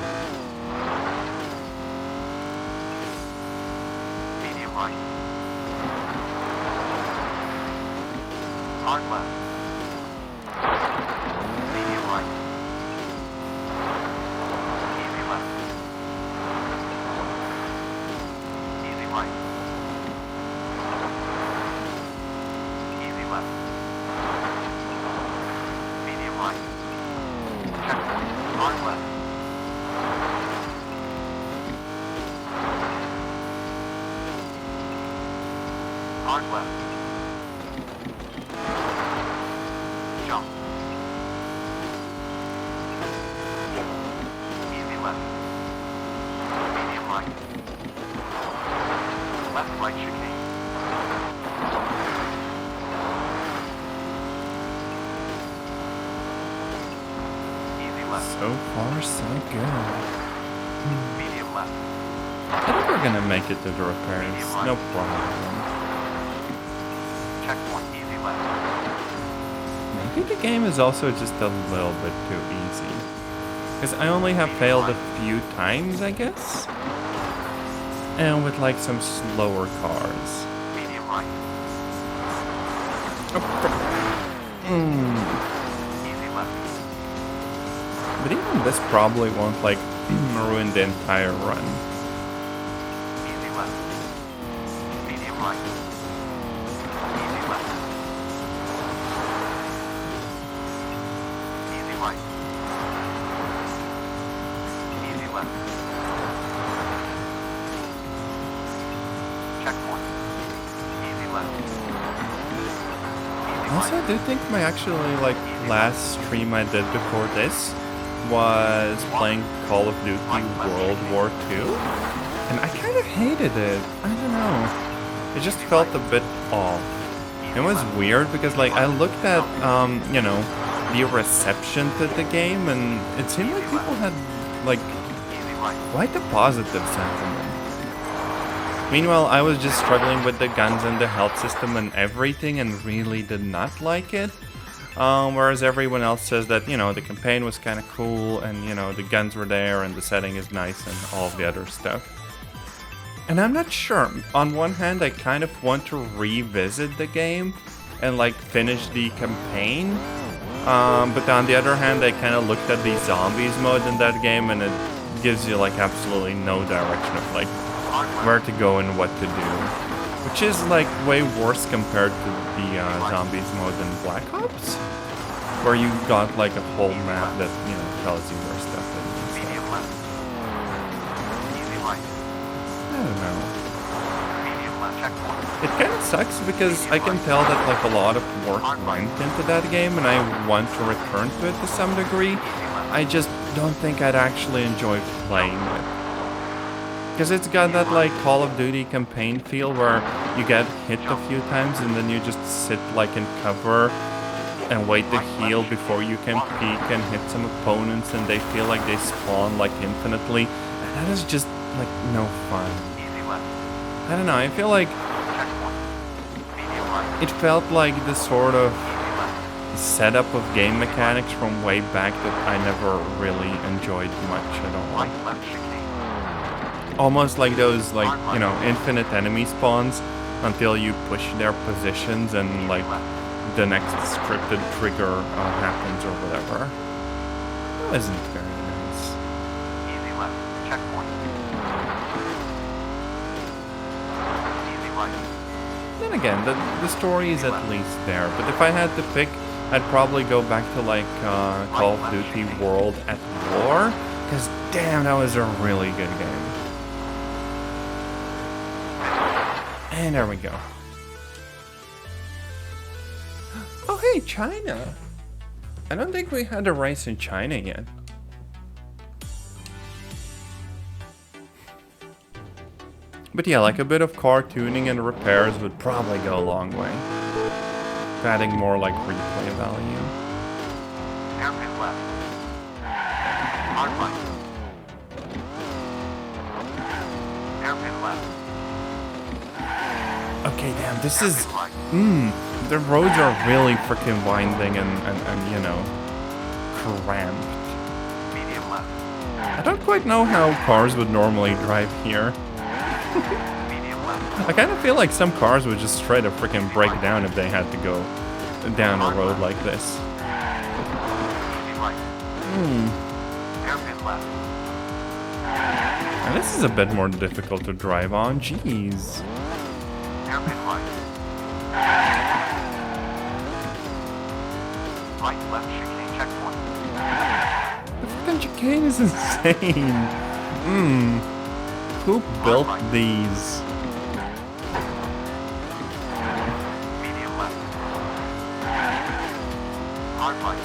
Medium right. Hard left. Medium right. Easy left. Easy right. Easy left. Medium right. Checkpoint. Hard left. Hard left. Jump. Easy left. Medium right. Left right chicane. Easy left. So far, so good. Medium left. I think we're gonna make it to the repairs. No problem. Checkpoint. Easy left. Maybe the game is also just a little bit too easy. Because I only have failed a few times, I guess. And with like some slower cars. Medium right. Easy left. But even this probably won't like ruin the entire run. Easy left. Medium right. Easy left. Easy right. Easy left. Checkpoint. Easy left. Easy Also, I right. do think my actually like last stream I did before this was playing Call of Duty World War II. And I kind of hated it. I don't know. It just felt a bit off. It was weird because like I looked at, you know, the reception to the game and it seemed like people had like Easy right. quite a positive sentiment. Meanwhile, I was just struggling with the guns and the health system and everything and really did not like it. Whereas everyone else says that, you know, the campaign was kind of cool and, you know, the guns were there and the setting is nice and all of the other stuff. And I'm not sure. On one hand, I kind of want to revisit the game and, like, finish the campaign. But on the other hand, I kind of looked at the zombies mode in that game and it gives you, like, absolutely no direction of, like, where to go and what to do. Which is, like, way worse compared to the zombies mode in Black Ops. Where you got, like, a whole map that, you know, tells you where stuff is and stuff. Medium left. Easy right. I don't know. Medium left. Checkpoint. It kind of sucks because I can tell that like a lot of work went into that game and I want to return to it to some degree. I just don't think I'd actually enjoy playing it. Because it's got that like Call of Duty campaign feel where you get hit a few times and then you just sit like in cover and wait to heal before you can peek and hit some opponents and they feel like they spawn like infinitely. And that is just like no fun. Easy left. I don't know, I feel like Checkpoint. Medium right. it felt like the sort of Easy left. setup of game mechanics from way back that I never really enjoyed much at all. Right left chicane. Almost like those, like, you know, infinite enemy spawns until you push their positions and, like, the next scripted trigger happens or whatever. That wasn't very nice. Easy left. Checkpoint. Easy right. Then again, the story is at least there, but if I had to pick, I'd probably go back to, like, Call of Duty World at War, because damn, that was a really good game. And there we go. Oh, hey, China. I don't think we had a race in China yet. But yeah, like a bit of car tuning and repairs would probably go a long way. Adding more like replay value. Hairpin left. Hard right. Hairpin left. Okay, damn, this is... the roads are really freaking winding and you know, cramped. Medium left. I don't quite know how cars would normally drive here. Medium left. I kind of feel like some cars would just straight up freaking break down if they had to go down a road like this. Easy right. Hairpin left. And this is a bit more difficult to drive on, jeez. Hairpin right. Right, left, chicane checkpoint. The freaking chicane is insane. Who built these? Medium left. Hard right.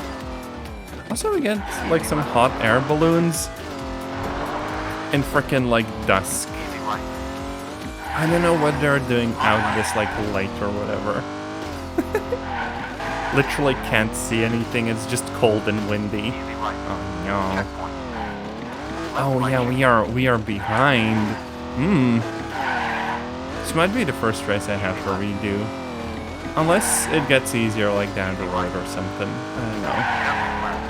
Also, we get like some hot air balloons in frickin' like dusk. Easy right. I don't know what they're doing out this like light or whatever. Literally can't see anything. It's just cold and windy. Easy right. Oh no. Checkpoint. Oh yeah, we are behind. This might be the first race I have to redo. Unless it gets easier like down the road or something. I don't know. Hairpin left.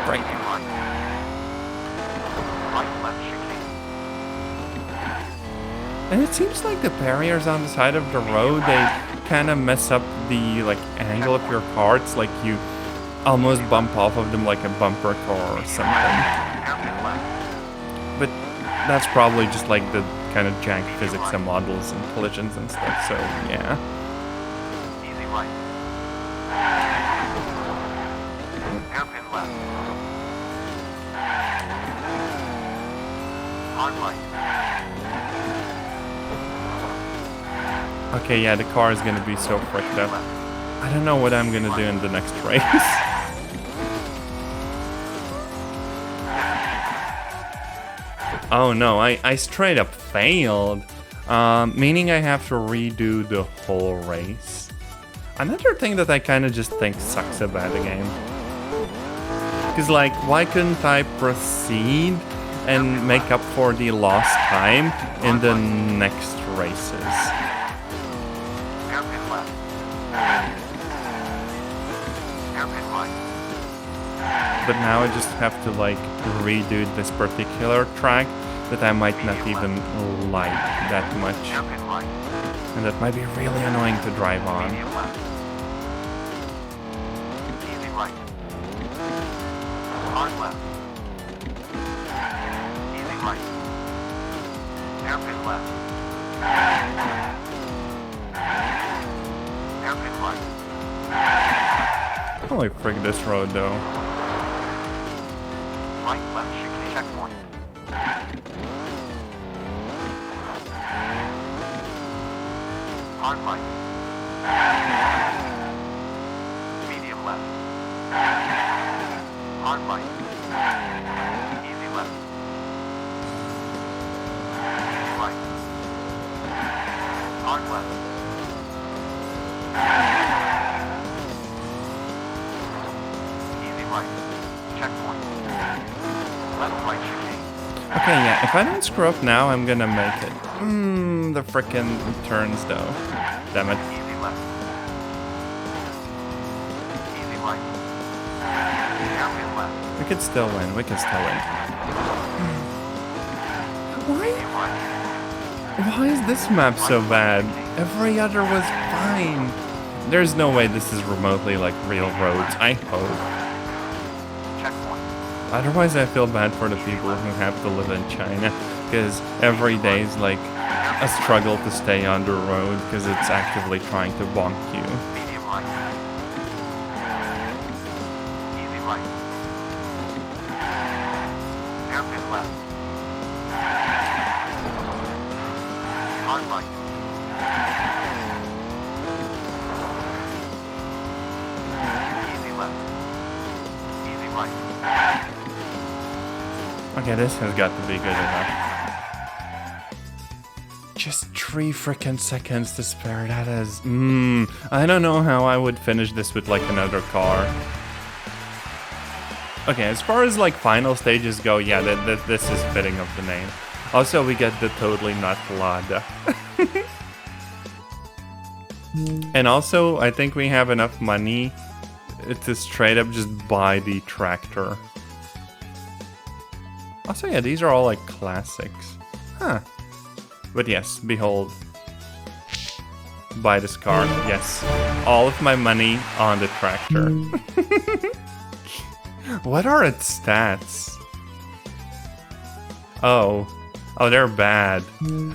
Right. Right. Right, left, chicane. And it seems like the barriers on the side of the road, they kind of mess up the like angle of your car. It's like you almost bump off of them like a bumper car or something. Hairpin left. But that's probably just like the kind of jank physics of models and collisions and stuff, so yeah. Easy right. Hairpin left. Hard right. Okay, yeah, the car is gonna be so fricked up. I don't know what I'm gonna do in the next race. Oh no, I straight up failed. Meaning I have to redo the whole race. Another thing that I kind of just think sucks about the game. Because like, why couldn't I proceed and make up for the lost time in the next races? Hairpin left. Hairpin right. But now I just have to like redo this particular track that I might not even like that much. Hairpin right. And that might be really annoying to drive on. Medium left. Easy right. Hard left. Easy right. Hairpin left. Hairpin right. Holy frig, this road though. Right, left, chicane checkpoint. Hard right. Medium left. Hard right. Easy left. Easy right. Hard left. Easy right. Checkpoint. Left, right, chicane. Okay, yeah, if I don't screw up now, I'm gonna make it. The frickin' turns though. Damn it. Easy left. Easy right. Hairpin left. We could still win, we can still win. Easy right. Why is this map so bad? Every other was fine. There's no way this is remotely like real roads, I hope. Checkpoint. Otherwise I feel bad for the people who have to live in China, because every day is like a struggle to stay on the road because it's actively trying to bonk you. Medium right. Easy right. Hairpin left. Hard right. Easy left. Easy right. Okay, this has got to be good enough. Just 3 frickin' seconds to spare, that is... I don't know how I would finish this with like another car. Okay, as far as like final stages go, yeah, this is fitting of the name. Also, we get the totally not Lada. And also, I think we have enough money to straight up just buy the tractor. Also, yeah, these are all like classics. Huh. But yes, behold. Buy this car. Yes. All of my money on the tractor. What are its stats? Oh. Oh, they're bad.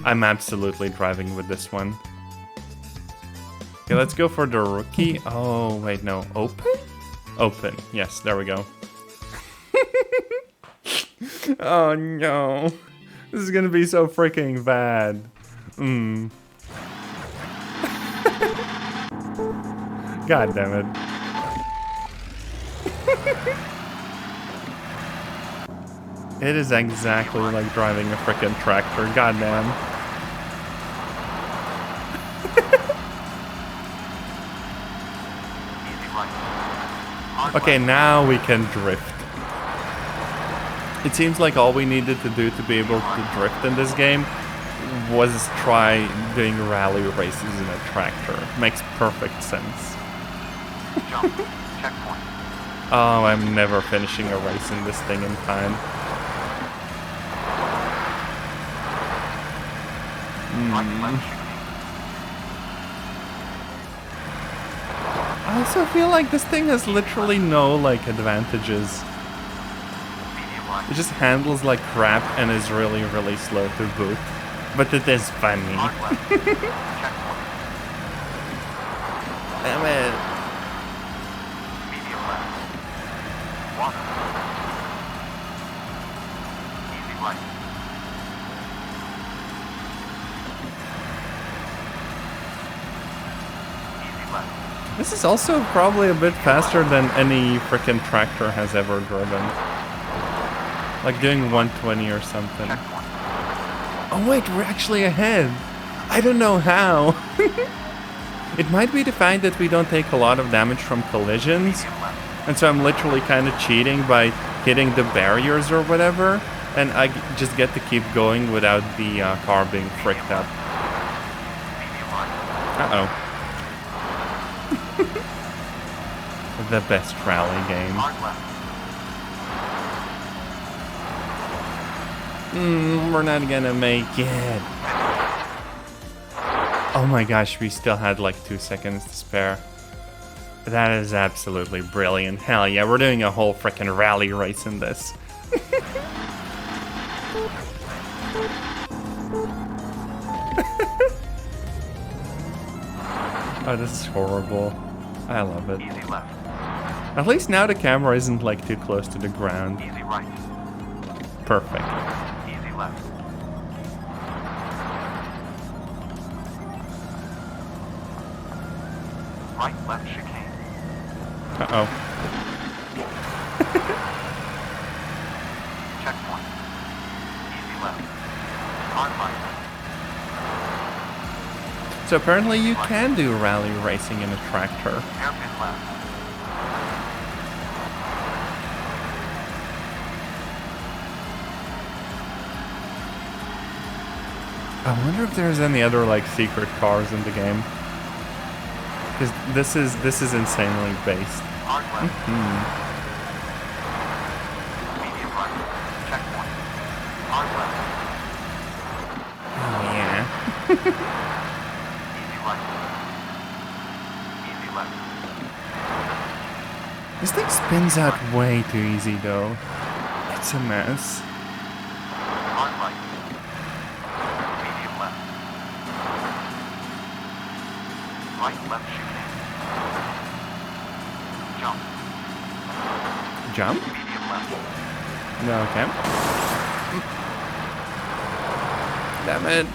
I'm absolutely driving with this one. Okay, let's go for the rookie. Oh, wait, no. Open? Open. Yes, there we go. Oh, no. This is gonna be so freaking bad. God damn it. It is exactly like driving a freaking tractor. God damn. Okay, now we can drift. It seems like all we needed to do to be able to drift in this game was try doing rally races in a tractor. Makes perfect sense. Jump. Checkpoint. Oh, I'm never finishing a race in this thing in time. Right left chicane. I also feel like this thing has literally no, like, advantages. Medium right. It just handles like crap and is really, really slow to boot. But it is funny. Hard left. Checkpoint. Damn it. Medium left. Water. Easy right. Easy left. This is also probably a bit faster than any frickin' tractor has ever driven. Like doing 120 or something. Checkpoint. Oh wait, we're actually ahead. I don't know how. It might be the fact that we don't take a lot of damage from collisions. Medium left. And so I'm literally kind of cheating by hitting the barriers or whatever. And I just get to keep going without the car being fricked up. Medium right. Uh-oh. The best rally game. Hard left. We're not gonna make it. Oh my gosh, we still had like 2 seconds to spare. That is absolutely brilliant. Hell yeah, we're doing a whole frickin' rally race in this. Oh, this is horrible. I love it. Easy left. At least now the camera isn't like too close to the ground. Easy right. Perfect. Easy left. Right left chicane. Uh-oh. Checkpoint. Easy left. Hard right. So apparently you can do rally racing in a tractor. Hairpin left. I wonder if there's any other like secret cars in the game. Because this is insanely based. Hard left. Medium right. Checkpoint. Hard left. Oh yeah. Easy right. Easy left. This thing spins out way too easy though. It's a mess. Hard right. Medium left. Right left chicane. Jump. Jump? Medium left. No, okay. Damn it.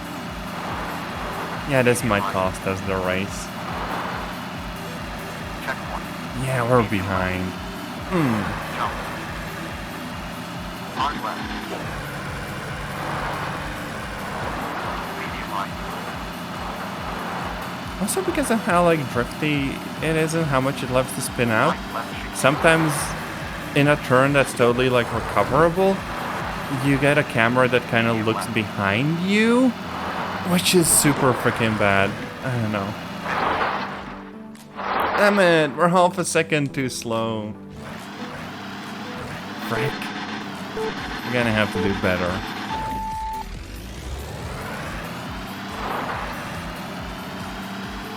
Yeah, this might cost us the race. Checkpoint. Yeah, we're behind. Jump. Hard left. Medium right. Also because of how like drifty it is and how much it loves to spin out. Right left chicane. Sometimes in a turn that's totally like recoverable, you get a camera that kind of looks behind you, which is super freaking bad. I don't know. Damn it, we're half a second too slow. Frick. We're gonna have to do better.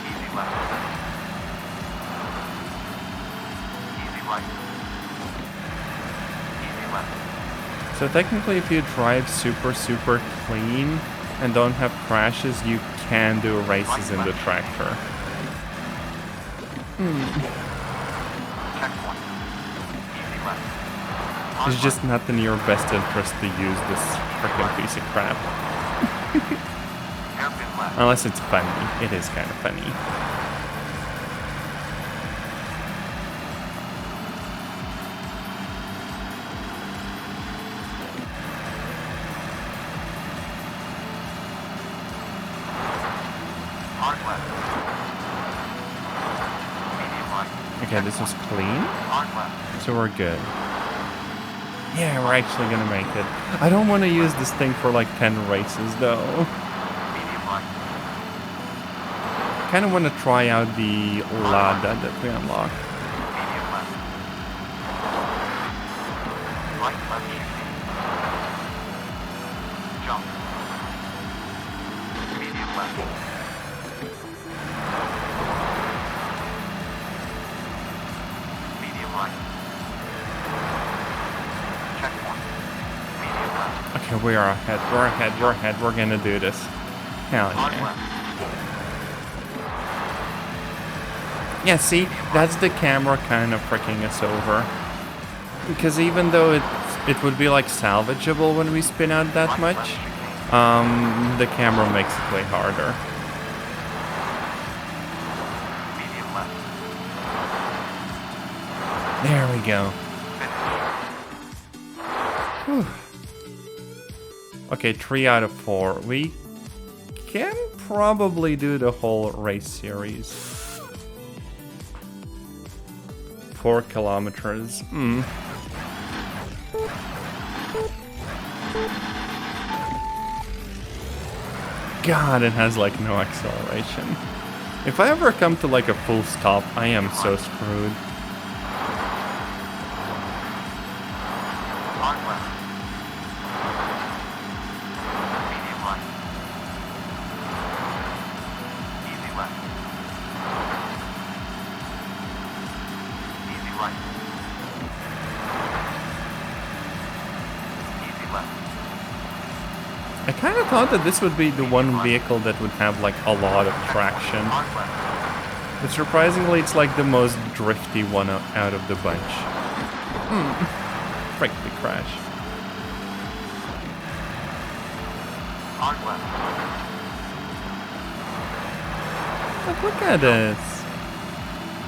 Easy left. Easy right. Easy left. So technically if you drive super clean and don't have crashes, you can do races in the tractor. Checkpoint. Easy left. It's just not in your best interest to use this freaking piece of crap. Hairpin left. Unless it's funny. It is kind of funny. Hard left. Medium right. Okay, this was clean, Hard left. so we're good. Yeah, we're actually gonna make it. I don't want to use this thing for like 10 races though. Medium right. Kind of want to try out the Lada that we unlocked. Medium left. Right left shifting. Jump. Medium left. Medium right. Checkpoint. Medium left. Okay, we are ahead. We're ahead. We're ahead. We're gonna do this. Hell Hard yeah. left. Yeah, see, that's the camera kind of freaking us over. Because even though it would be like salvageable when we spin out that Right much, left shifting. the camera makes it way harder. Medium left. There we go. Finish. Whew. Okay, 3 out of 4. We can probably do the whole race series. 4 kilometers. God, it has like no acceleration. If I ever come to like a full stop, I am so screwed. Hard left. Medium right. Easy left. Easy right. Easy left. I kind of thought that this would be the one vehicle that would have like a lot of traction. Hard left. But surprisingly, it's like the most drifty one out of the bunch. Frick the crash. Hard left. Look at this.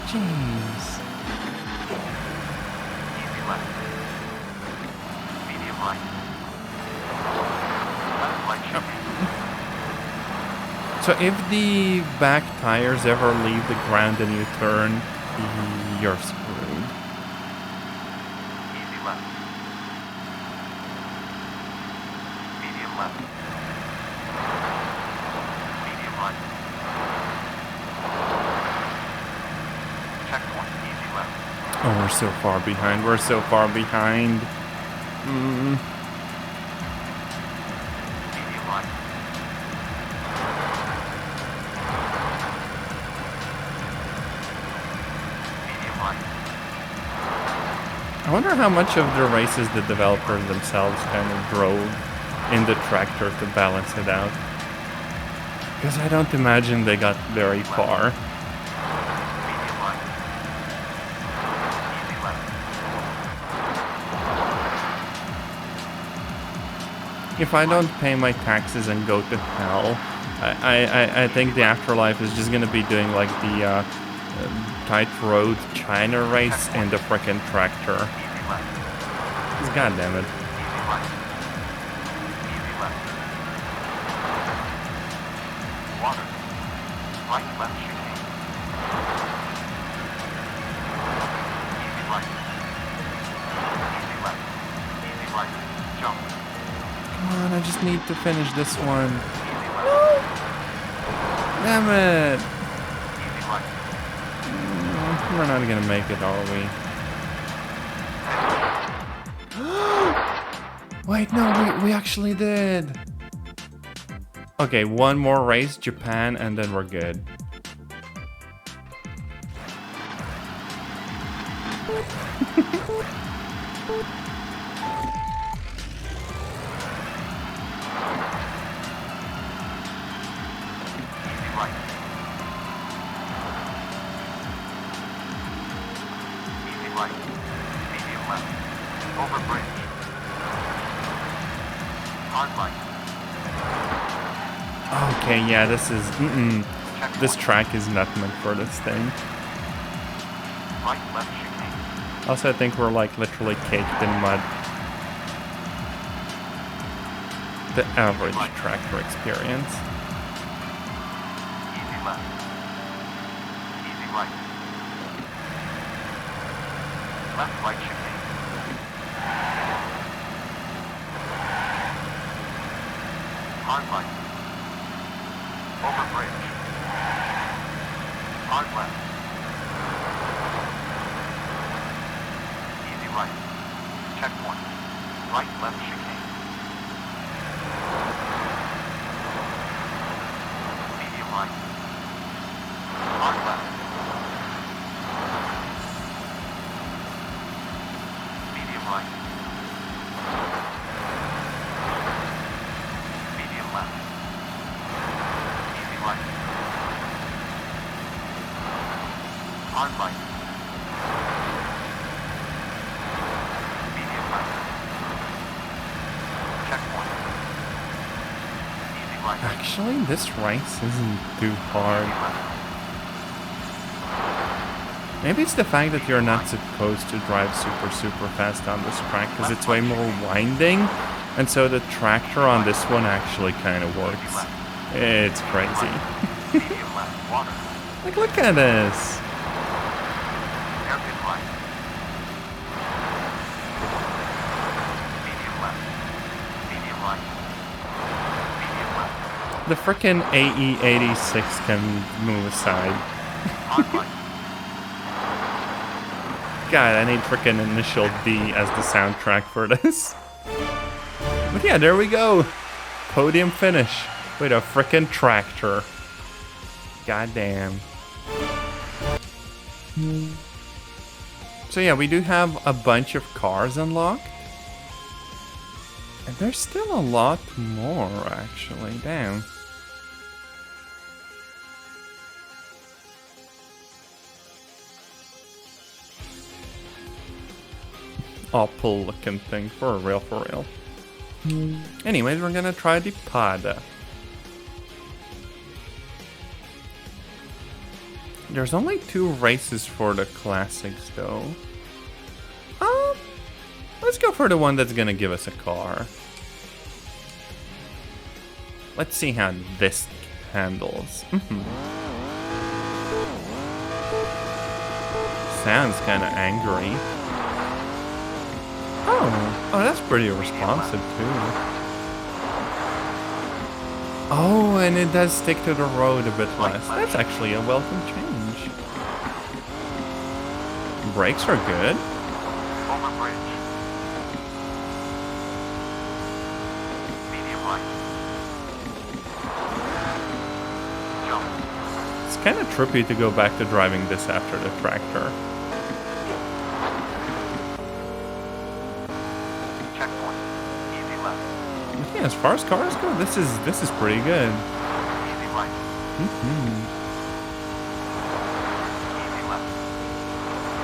Jeez. Easy left. Medium right. Left right shifting. So if the back tires ever leave the ground and you turn, you're screwed. Easy left. Medium left. Medium right. Checkpoint. Easy left. Oh, we're so far behind. We're so far behind. Medium right. Medium right. I wonder how much of the races the developers themselves kind of drove in the tractor to balance it out. Because I don't imagine they got very far. Medium right. Easy left. If I don't pay my taxes and go to hell, I think the afterlife is just gonna be doing like the tight road China race in the frickin' tractor. Easy left. 'Cause God damn it. Easy right. Easy left. Water. Right left shifting. Easy right. Easy left. Easy right. Jump. just need to finish this one. No! Damn it! Easy right. We're not gonna make it, are we? Wait, no, we actually did. Okay, one more race, Japan, and then we're good. Easy right. Easy right. Medium left. Over bridge. Hard right. Okay, yeah, this is... This track is not meant for this thing. Right, left chicane. Also, I think we're like literally caked in mud. The average tractor experience. Easy left. Easy right. Left right chicane. Hard right. Over bridge. Hard left. Easy right. Checkpoint. Right left chicane. Medium right. Hard left. Medium right. Medium left. Easy right. Hard right. Medium left. Checkpoint. Easy right. Actually, this race isn't too hard. Easy left. Maybe it's the fact that you're not supposed to drive super fast on this track, because it's way more winding, and so the tractor on this one actually kind of works. It's crazy. Medium left. Water. Like, look at this. Hairpin right. Medium left. Medium right. Medium left. The frickin' AE86 can move aside. Hard right. God, I need frickin' initial D as the soundtrack for this. But yeah, there we go. Podium finish with a frickin' tractor. Goddamn. So yeah, we do have a bunch of cars unlocked. And there's still a lot more, actually. Damn. Awful looking thing, for real, for real. Anyways, we're gonna try the Pada. There's only 2 races for the classics, though. Let's go for the one that's gonna give us a car. Let's see how this handles. Sounds kind of angry. Oh, that's pretty responsive too. Oh, and it does stick to the road a bit less. That's actually a welcome change. Brakes are good. Over bridge. Medium right. Jump. It's kind of trippy to go back to driving this after the tractor. Checkpoint. Easy left. Yeah, as far as cars go, this is pretty good. Easy right. Easy left.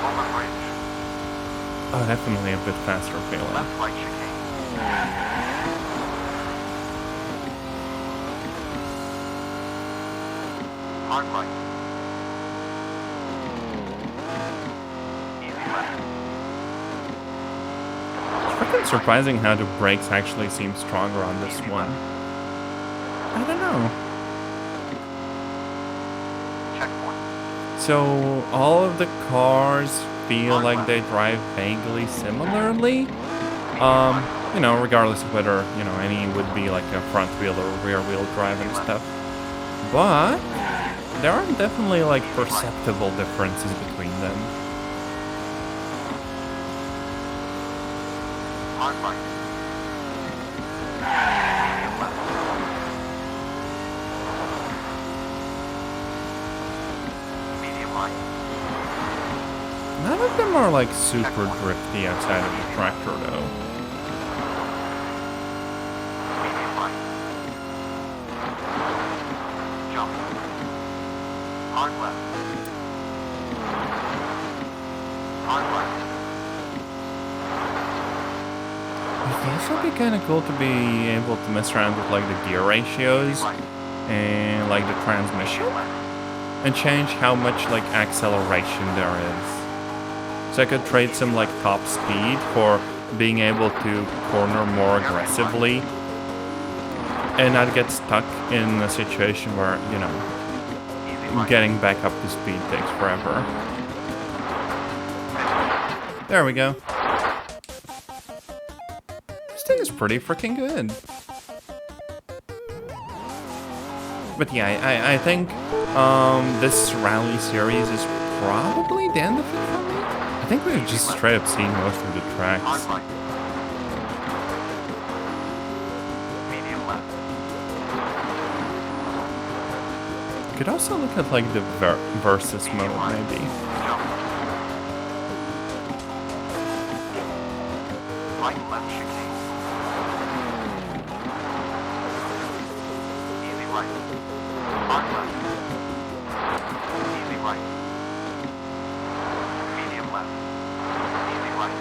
Over bridge. Oh, definitely a bit faster feeling. Left right chicane. Hard right. Easy left. It's freaking surprising how the brakes actually seem stronger on this one. I don't know. Checkpoint. So all of the cars feel like they drive vaguely similarly? You know, regardless of whether, you know, any would be like a front wheel or rear wheel drive and stuff. But there are definitely like perceptible differences between them. Hard right. Medium left. Medium right. None of them are like super drifty outside of the tractor though. Medium right. Jump. Hard left. Hard right. It'd also be kind of cool to be able to mess around with like the gear ratios and like the transmission and change how much like acceleration there is. So I could trade some like top speed for being able to corner more aggressively and not get stuck in a situation where, you know, getting back up to speed takes forever. There we go. This thing is pretty freaking good. But yeah, I think this rally series is probably the end of it for me. I think we've just straight up seen most of the tracks. Hard right. Medium left. Could also look at like the versus mode maybe. Jump. Right left chicane. Easy right. Hard left. Easy right. Medium left. Easy right.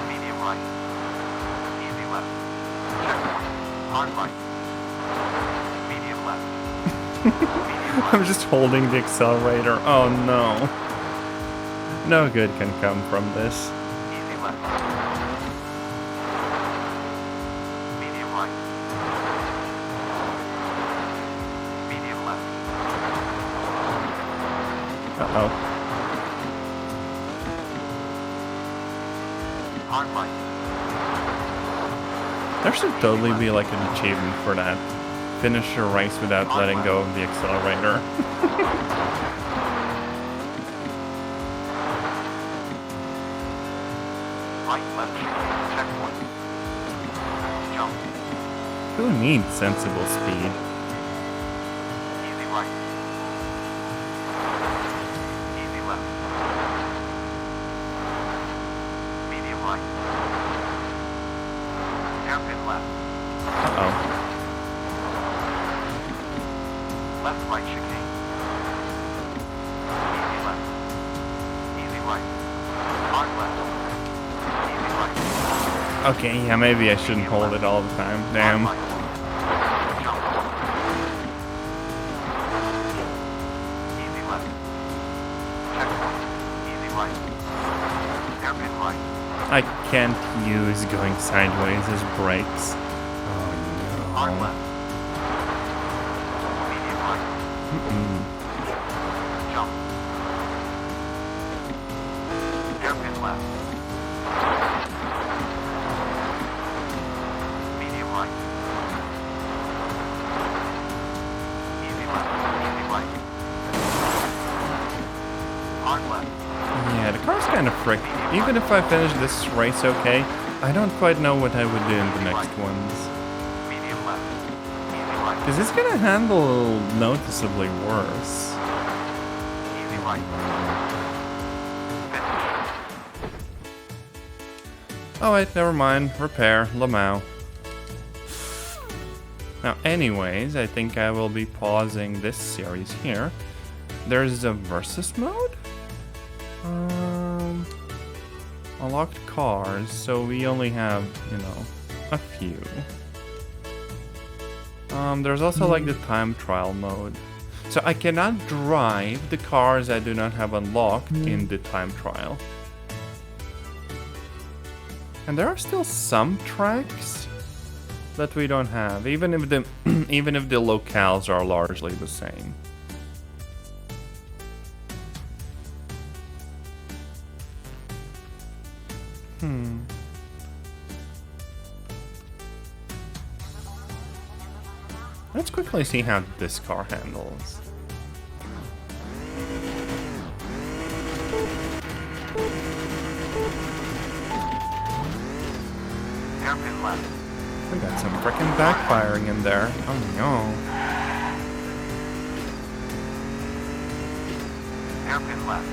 Medium right. Easy left. Checkpoint. Hard right. Medium left. Medium right. I'm just holding the accelerator. Oh no. No good can come from this. Easy left. Medium right. Medium left. Uh-oh. Hard right. There should totally be like an achievement for that. Finish your race without letting go of the accelerator. Right left chicane. Checkpoint. Jump. Who needs sensible speed? Easy right. Easy left. Medium right. Hairpin left. Uh-oh. Left right chicane. Easy left. Easy right. Hard left. Easy right. Okay, yeah, maybe I shouldn't hold it all the time. Damn. Hard right. Jump. Easy left. Checkpoint. Easy right. Hairpin right. I can't use going sideways as brakes. Hard Oh left. Medium right. no. Jump. Hairpin left. Medium right. Easy left. Easy right. Hard left. Yeah, the car's kind of fricked. Even if I finish this race okay, I don't quite know what I would do in the next ones. Medium left. Easy right. Because it's gonna handle noticeably worse. Easy right. Finish. Oh wait, never mind. Repair. Lamau. Now anyways, I think I will be pausing this series here. There's a versus mode? Unlocked cars, so we only have, you know, a few. There's also like the time trial mode. So I cannot drive the cars I do not have unlocked in the time trial. And there are still some tracks that we don't have, even if the even if the locales are largely the same. Let's quickly see how this car handles. Hairpin left. We got some frickin' backfiring in there. Oh no. Hairpin left.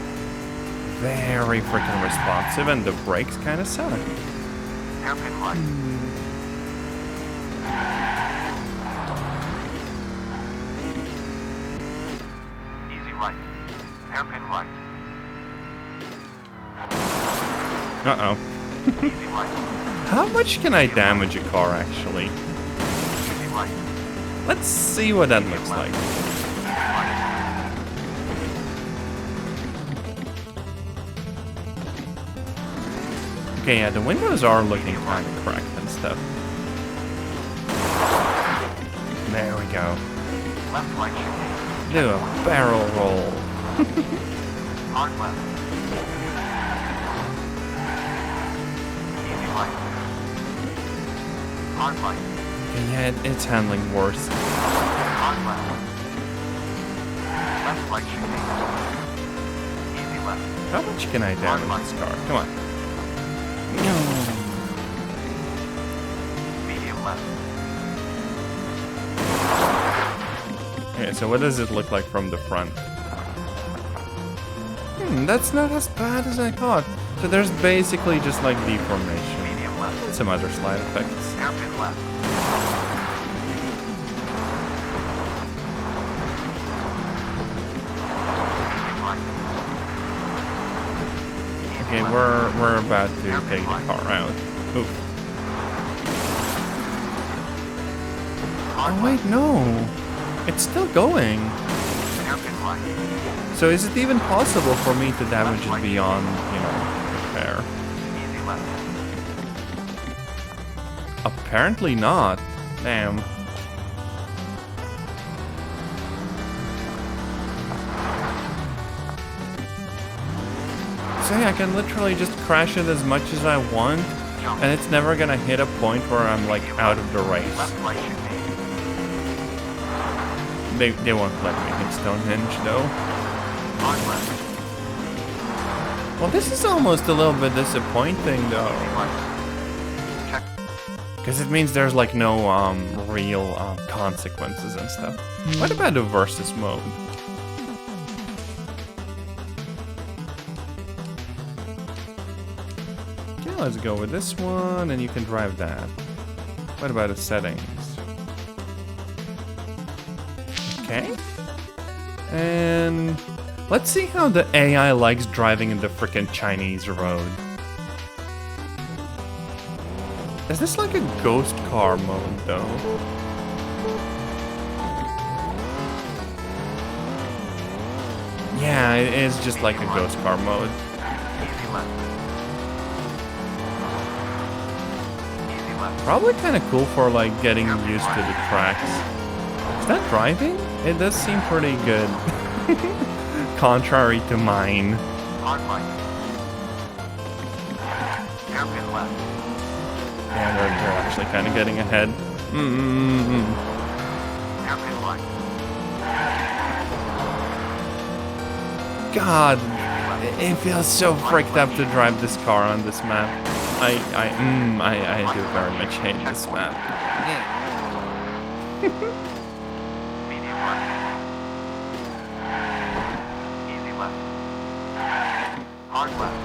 Very frickin' responsive, and the brakes kinda suck. Hairpin right. Easy right. Hairpin right. Uh-oh. Easy right. How much can I damage a car, actually? Easy right. Let's see what that looks like. Okay, yeah, the windows are looking kind of cracked and stuff. There we go. Left right chicane. Do a barrel roll. Hard left. Easy right. Hard right. Okay, yeah, it's handling worse. Hard left. Left right chicane. Easy left. How much can I damage this car? Come on. Medium left. Okay, so what does it look like from the front? That's not as bad as I thought. So there's basically just like deformation. Medium left. And some other slide effects. Hairpin left. Medium right. Okay, we're about to take the car out. Oof. Oh wait, no. It's still going. Hairpin right. So is it even possible for me to damage it beyond, you know, repair? Easy left. Apparently not. Damn. So yeah, I can literally just crash it as much as I want, Jump. and it's never gonna hit a point where I'm like out of the race. Left right chicane. They won't let me hit Stonehenge though. Hard left. Well, this is almost a little bit disappointing though, Right. Check. because it means there's like no real consequences and stuff. What about the versus mode? Okay, let's go with this one, and you can drive that. What about the settings? Okay. And let's see how the AI likes driving in the frickin' Chinese road. Is this like a ghost car mode, though? Yeah, it is just like a ghost car mode. Easy left. Easy left. Probably kind of cool for like getting used to the tracks. Is that driving? It does seem pretty good. Contrary to mine. Hard right. Hairpin left. Yeah, they're actually kind of getting ahead. Hairpin right. God, it feels so fricked up to drive this car on this map. I do very much hate this map. Medium right. Easy left. Hard left.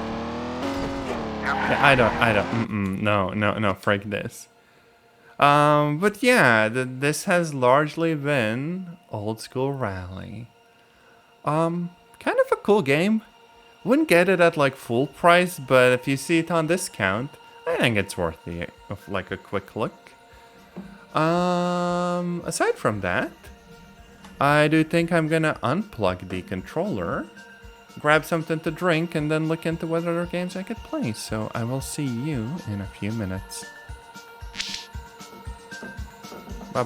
Hairpin Yeah, I don't, no, frick this. But yeah, this has largely been Old School Rally. Kind of a cool game. Wouldn't get it at like full price, but if you see it on discount, I think it's worth like a quick look. Aside from that, I do think I'm gonna unplug the controller, grab something to drink, and then look into what other games I could play. So I will see you in a few minutes. Bye.